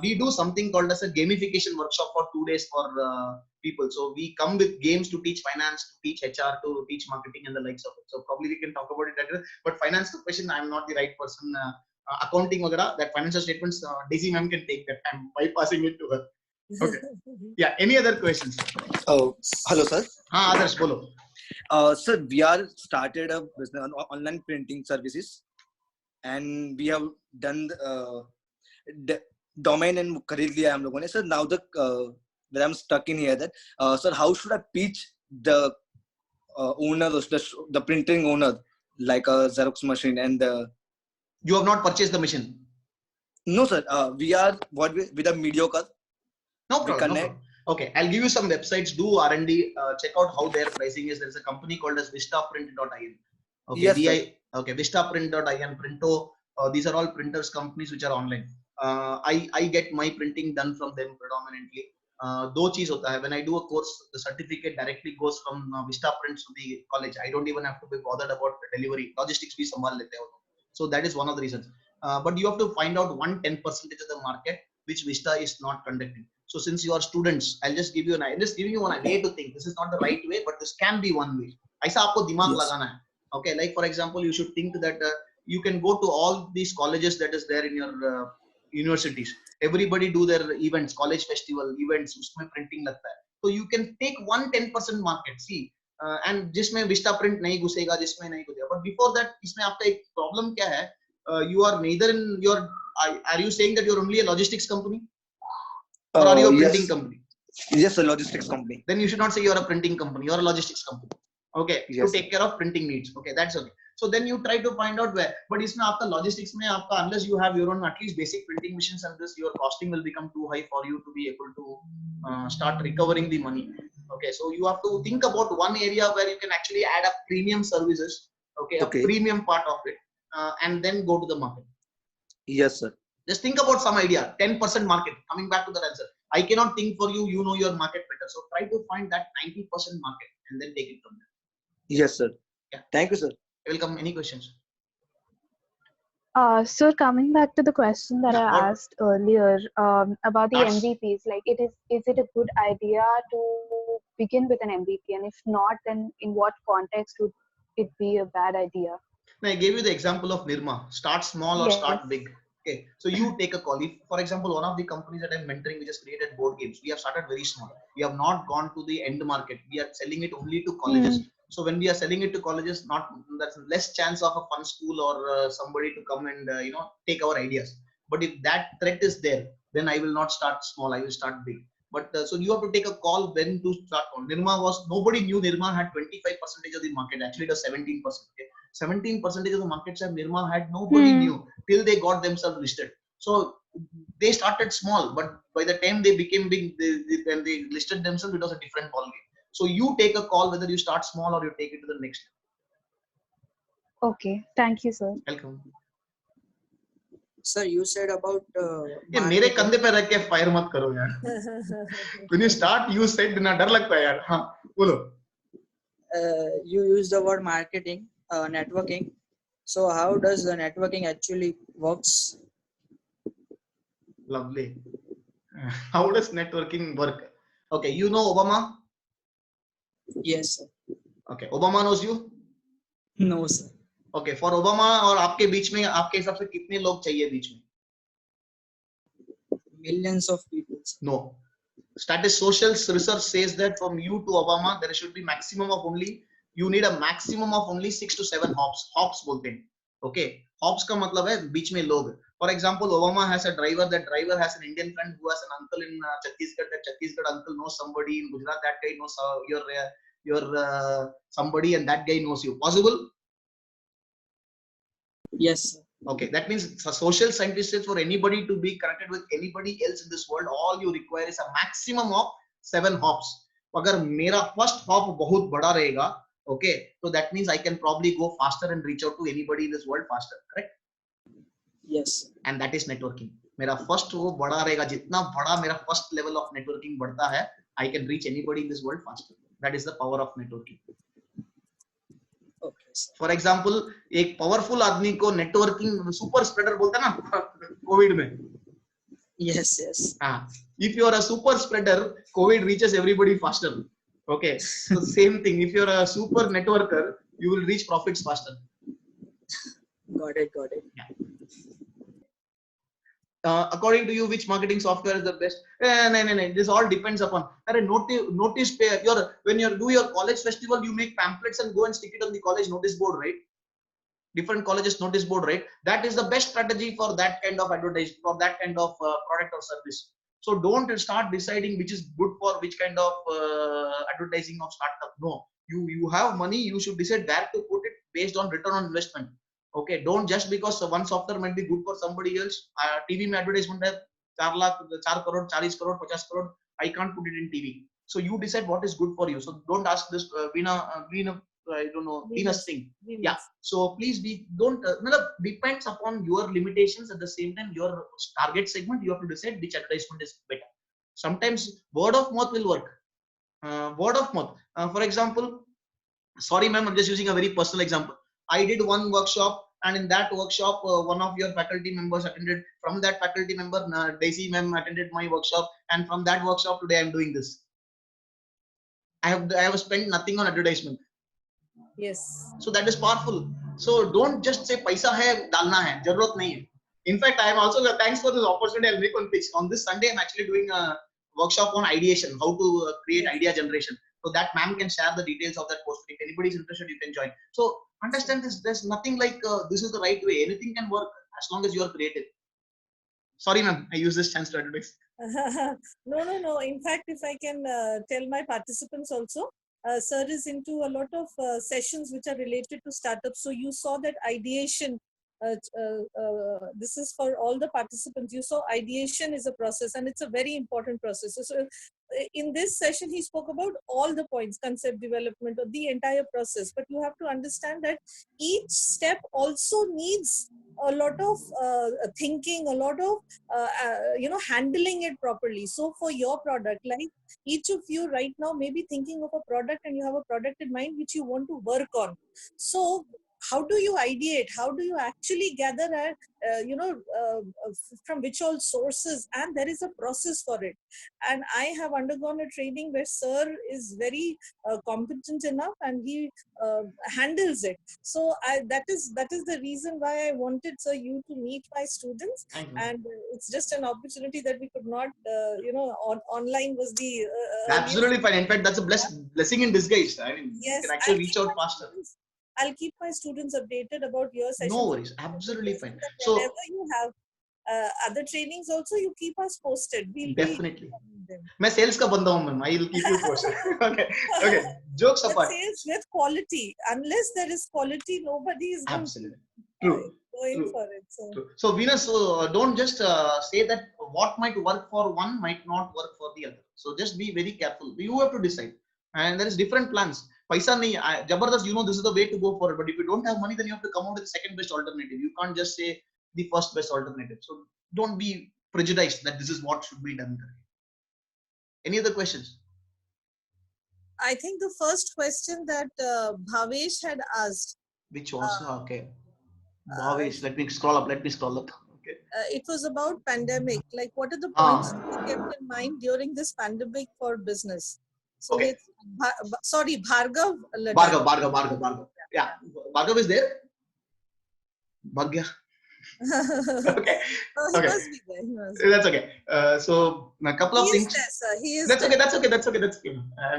We do something called as a gamification workshop for 2 days for people. So we come with games to teach finance, to teach HR, to teach marketing and the likes of it. So probably we can talk about it later. But finance question, I'm not the right person. Accounting वगैरह, that financial statements, Daisy ma'am can take that. I'm bypassing it to her. Okay. Yeah. Any other questions? Oh, hello, sir. हाँ, others बोलो. Sir, we are started a business on online printing services, and we have done domain and खरीद लिया हम लोगों ने. Sir, now where I'm stuck in here, that sir, how should I pitch the owner, the printing owner, like a Xerox machine, and you have not purchased the machine? No, sir. We are with a mediocre. No problem. No problem. Okay, I'll give you some websites. Do R&D. Check out how their pricing is. There is a company called as vistaprint.in. Okay, yes, okay, vistaprint.in, Printo. These are all printers companies which are online. I get my printing done from them predominantly. दो चीज होता है. When I do a course, the certificate directly goes from Vistaprint to the college. I don't even have to be bothered about the delivery. Logistics भी संभाल लेते हैं. So that is one of the reasons. But you have to find out 10% of the market which Vista is not conducting. So since you are students, I'll just give you giving you one way to think. This is not the right way, but this can be one way. ऐसा आपको दिमाग लगाना है. Okay, like for example, you should think that you can go to all these colleges that is there in your universities. Everybody do their events, college festival events, उसमें printing लगता है. So you can take 10% market. See, and जिसमें Vista print नहीं घुसेगा, जिसमें नहीं घुसेगा. But before that, इसमें आपका एक problem क्या है? You are neither in your. Are you saying that you're only a logistics company? Or are you a printing company? Yes, a logistics company. Then you should not say you're a printing company. You're a logistics company. Okay, yes, to take care of printing needs. Okay, that's okay. So then you try to find out where. But इसमें आपका logistics में आपका, unless you have your own at least basic printing machines, and this your costing will become too high for you to be able to start recovering the money. Okay, so you have to think about one area where you can actually add up premium services. Okay, a premium part of it, and then go to the market. Yes, sir. Just think about some idea. 10% market. Coming back to the answer, I cannot think for you. You know your market better. So try to find that 90% market and then take it from there. Yes, sir. Yeah. Thank you, sir. Welcome. Any questions? So coming back to the question that I asked earlier about the MVPs, like is it a good idea to begin with an MVP, and if not, then in what context would it be a bad idea? Now, I gave you the example of Nirma. Start small or Yes. start big. Okay, so you take a call. If, for example, one of the companies that I'm mentoring, which has created board games, we have started very small. We have not gone to the end market. We are selling it only to colleges. So when we are selling it to colleges, not that's less chance of a fun school or somebody to come and take our ideas. But if that threat is there, then I will not start small. I will start big. But so you have to take a call when to start. Nirma was nobody knew Nirma had 25% of the market. Actually, it was 17%. Okay? 17% of the market share Nirma had, nobody knew till they got themselves listed. So they started small, but by the time they became big, when they listed themselves, it was a different ballgame. So you take a call whether you start small or you take it to the next level. Okay, thank you, sir. Welcome. Sir, you said about ये मेरे कंधे पे रख के fire मत करो यार. When you start, you said ना डर लगता है यार. हाँ बोलो. You use the word marketing, networking. So how does the networking actually works? Lovely. How does networking work? Okay, you know Obama? Yes, sir. Okay, Obama knows you? No, sir. Okay, for Obama और आपके बीच में आपके हिसाब से कितने लोग चाहिए बीच में? Millions of people. No. Status Social research says that from you to Obama there should be maximum of only, you need a maximum of only 6 to 7 hops. Hops बोलते हैं. Okay, hops का मतलब है बीच में लोग. For example, Obama has a driver. That driver has an Indian friend who has an uncle in Chhattisgarh. That Chhattisgarh uncle knows somebody in Gujarat. That guy knows your somebody, and that guy knows you. Possible? Yes, sir. Okay, that means for social scientists, for anybody to be connected with anybody else in this world, all you require is a maximum of 7 hops. अगर मेरा first hop बहुत बड़ा रहेगा, okay, so that means I can probably go faster and reach out to anybody in this world faster, correct? Yes. And that is networking. मेरा first वो बड़ा रहेगा, जितना बड़ा मेरा first level of networking बढ़ता है, I can reach anybody in this world faster. That is the power of networking. For example एक पावरफुल आदमी को नेटवर्किंग सुपर स्प्रेडर बोलते हैं ना कोविड में. Yes, yes. If you are a super spreader, COVID reaches everybody faster. Okay, so same thing. If you are a super networker, you will reach profits faster. Got it. Yeah. According to you, which marketing software is the best? No. This all depends upon. Notice when you do your college festival, you make pamphlets and go and stick it on the college notice board, right? Different colleges notice board, right? That is the best strategy for that kind of advertising, for that kind of product or service. So don't start deciding which is good for which kind of advertising of startup. No, you have money, you should decide where to put it based on return on investment. Okay, don't just because one software might be good for somebody else. TV में advertisement है 4 lakh 4 crore 40 crore 50 crore, I can't put it in TV. So you decide what is good for you. So don't ask this I don't know, Venus thing. Yeah. So please don't depends upon your limitations. At the same time, your target segment, you have to decide which advertisement is better. Sometimes word of mouth will work. Word of mouth. For example, sorry ma'am, I'm just using a very personal example. I did one workshop, and in that workshop, one of your faculty members attended. From that faculty member, Daisy ma'am attended my workshop, and from that workshop today I'm doing this. I have spent nothing on advertisement. Yes. So that is powerful. So don't just say paisa hai dalna hai, jarurat nahi hai. In fact, I am also, thanks for this opportunity, I'll make one pitch. On this Sunday, I'm actually doing a workshop on ideation, how to create idea generation. So that ma'am can share the details of that post. If anybody is interested, you can join. So understand this, there's nothing like this is the right way. Anything can work as long as you are creative. Sorry ma'am, I use this chance to advertise. No. In fact, if I can tell my participants also, sir is into a lot of sessions which are related to startups. So you saw that ideation, this is for all the participants. You saw ideation is a process, and it's a very important process. So in this session, he spoke about all the points, concept development, or the entire process. But you have to understand that each step also needs a lot of thinking, a lot of handling it properly. So for your product, like each of you right now may be thinking of a product, and you have a product in mind which you want to work on. So how do you ideate? How do you actually gather, from which all sources? And there is a process for it. And I have undergone a training where sir is very competent enough, and he handles it. So that is the reason why I wanted, sir, you to meet my students. And it's just an opportunity that we could not, online was the Absolutely fine. In fact, that's a blessing in disguise. I mean, yes, you can actually reach out faster. I'll keep my students updated about your sessions. No worries. Absolutely fine. So whenever you have other trainings also, you keep us posted. We'll definitely. मैं sales का बंदा हूँ ma'am. I will keep you posted. Okay. Jokes apart. Sales with quality. Unless there is quality, nobody is going True. for it. So Venus, don't just say that what might work for one might not work for the other. So just be very careful. You have to decide. And there is different plans. Paisa nahi, Jabardast, this is the way to go for it. But if you don't have money, then you have to come out with the second best alternative. You can't just say the first best alternative. So don't be prejudiced that this is what should be done. Any other questions? I think the first question that Bhavesh had asked. Which was, okay. Bhavesh, let me scroll up. Okay. It was about pandemic. Like, what are the points to be kept in mind during this pandemic for business? So okay. Sorry, Bhargav. Bhargav. Yeah, Bhargav is there. Bhagya. Okay. He must be there. That's okay. So a couple of things. He is That's okay. That's okay.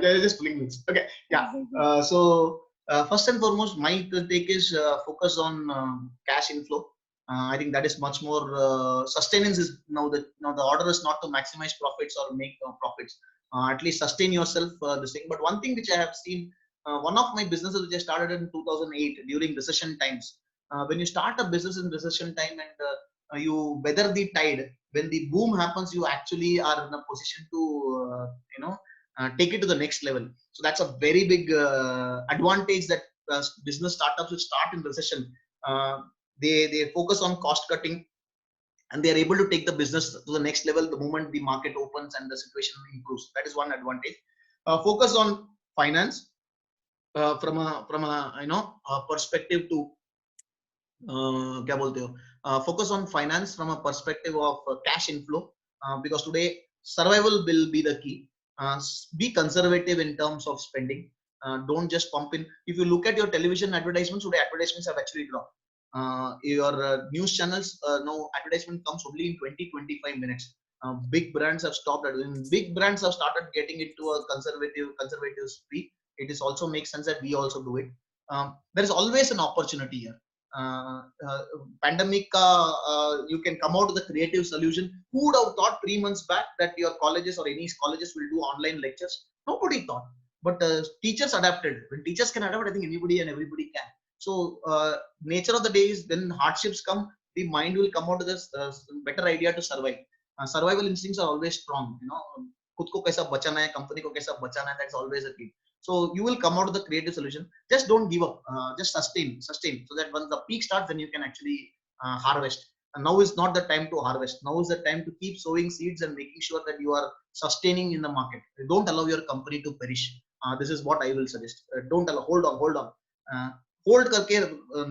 Just pulling this. Okay. Yeah. So first and foremost, my take is focus on cash inflow. I think that is much more sustenance is now the order is not to maximize profits or make profits. At least sustain yourself this thing. But one thing which I have seen, one of my businesses which I started in 2008 during recession times. When you start a business in recession time and you weather the tide, when the boom happens, you actually are in a position to take it to the next level. So that's a very big advantage that business startups which start in recession. They focus on cost cutting, and they are able to take the business to the next level the moment the market opens and the situation improves. That is one advantage. Focus on finance from a perspective to focus on finance from a perspective of cash inflow, because today survival will be the key. Be conservative in terms of spending. Don't just pump in. If you look at your television advertisements today, advertisements have actually dropped. Your news channels, now advertisement comes only in 20-25 minutes. Big brands have stopped. Big brands have started getting into a conservative speed. It is also makes sense that we also do it. There is always an opportunity here. Pandemic, you can come out with a creative solution. Who would have thought 3 months back that your colleges or any colleges will do online lectures? Nobody thought. But teachers adapted. When teachers can adapt, I think anybody and everybody can. So nature of the day is when hardships come, the mind will come out with this better idea to survive. Survival instincts are always strong. खुद को कैसा बचाना है, company को कैसा बचाना है, that's always a key. So you will come out with a creative solution. Just don't give up. Just sustain. So that when the peak starts, then you can actually harvest. And now is not the time to harvest. Now is the time to keep sowing seeds and making sure that you are sustaining in the market. Don't allow your company to perish. This is what I will suggest. Don't allow. Hold on. Hold करके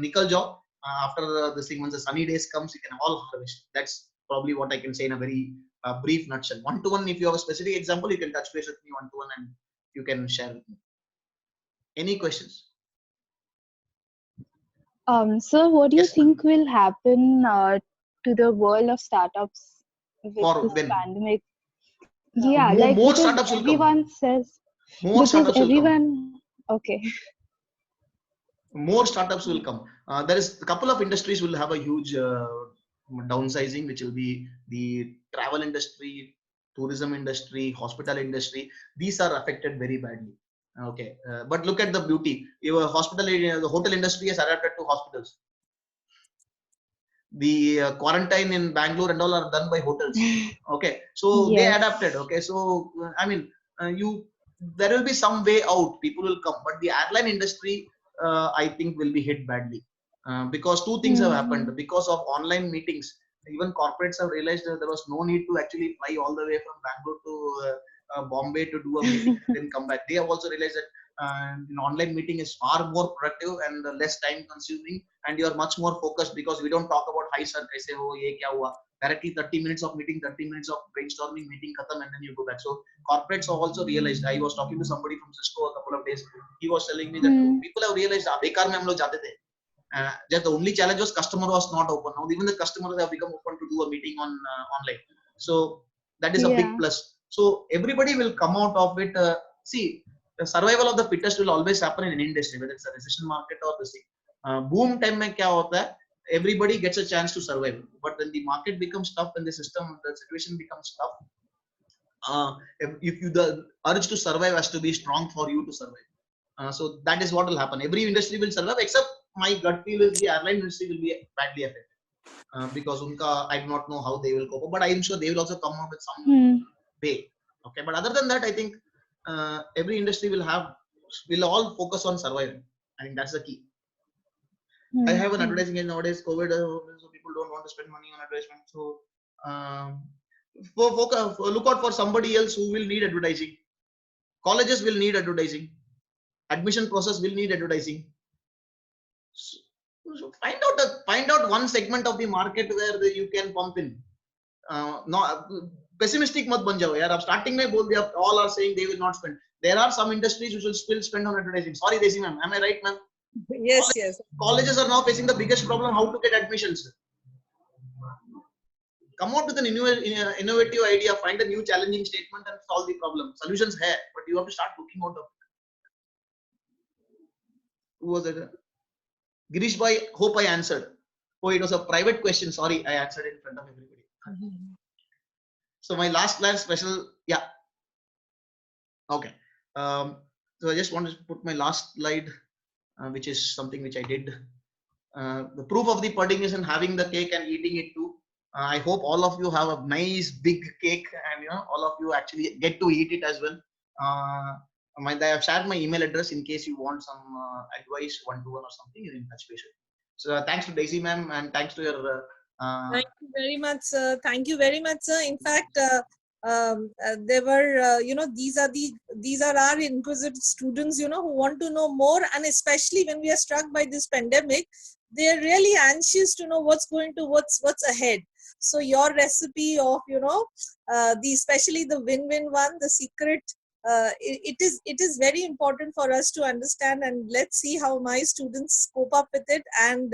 निकल जाओ. After this thing, once the sunny days comes, you can all harvest. That's probably what I can say in a very brief nutshell. One-to-one, if you have a specific example, you can touch base with me one-to-one and you can share with me. Any questions? Sir, what do you think will happen to the world of startups with this pandemic? Yeah, like more startups will everyone come. says More startups will come. Okay. More startups will come. There is a couple of industries will have a huge downsizing, which will be the travel industry, tourism industry, hospital industry. These are affected very badly. Okay, but look at the beauty. Your hospital, the hotel industry has adapted to hospitals. The quarantine in Bangalore and all are done by hotels. Okay, so they adapted. Okay, so I mean, there will be some way out. People will come, but the airline industry, I think, will be hit badly because two things have happened. Because of online meetings, even corporates have realized that there was no need to actually fly all the way from Bangalore to Bombay to do a meeting and then come back. They have also realized that and online meeting is far more productive and less time consuming, and you are much more focused because we don't talk about hi sir kaise ho ye kya hua. Directly 30 minutes of meeting, 30 minutes of brainstorming, meeting khatam, and then you go back. So corporates have also realized. I was talking to somebody from Cisco a couple of days. He was telling me that people have realized bekar mein hum log jate the. Just the only challenge was customer was not open. Now even the customers have become open to do a meeting on online. So that is a big plus. So everybody will come out of it. See, the survival of the fittest will always happen in an industry, whether it's a recession market or the thing. Boom time mein kya hota hai? Everybody gets a chance to survive. But when the market becomes tough, when the situation becomes tough, if you the urge to survive has to be strong for you to survive. So that is what will happen. Every industry will survive, except my gut feel is the airline industry will be badly affected because unka I do not know how they will cope, but I am sure they will also come up with some way. Okay, but other than that, I think every industry will all focus on surviving. I think that's the key. I have an advertising agent nowadays. COVID, so people don't want to spend money on advertisement. So look out for somebody else who will need advertising. Colleges will need advertising. Admission process will need advertising. So find out one segment of the market where you can pump in. No, pessimistic mat ban jao yaar. Ab starting mein bol diya, all are saying they will not spend. There are some industries which will still spend on advertising. Sorry, Desi ma'am, am I right, ma'am? Yes, yes. Colleges are now facing the biggest problem: how to get admissions. Come out with an innovative idea, find a new challenging statement, and solve the problem. Solutions hai, but you have to start looking out of it. Who was it? Girish bhai, hope I answered. Oh, it was a private question. Sorry, I answered it in front of everybody. So my last special, yeah. Okay. So I just want to put my last slide, which is something which I did. The proof of the pudding is in having the cake and eating it too. I hope all of you have a nice big cake, and all of you actually get to eat it as well. I have shared my email address in case you want some advice, one-to-one or something. You're in touch base. So thanks to Daisy ma'am, and thanks to your. Thank you very much, sir. Thank you very much, sir. In fact, there were, these are our inquisitive students, who want to know more, and especially when we are struck by this pandemic, they are really anxious to know what's ahead. So your recipe of, especially the win-win one, the secret. It is very important for us to understand, and let's see how my students cope up with it. And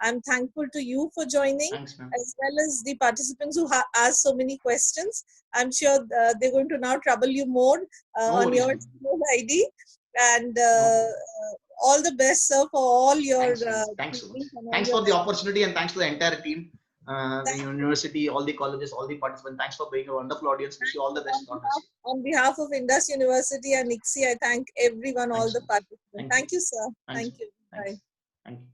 I'm thankful to you for joining. Thanks, as well as the participants who asked so many questions. I'm sure they're going to now trouble you more on your ID. And all the best, sir, for all your thanks for the opportunity, and thanks to the entire team, the university, all the colleges, all the participants. Thanks for being a wonderful audience. Wish you all the best. On behalf of Indus University and ICSI, I thank everyone, all the participants. Thank you, sir. Thank you. Bye. Thank you.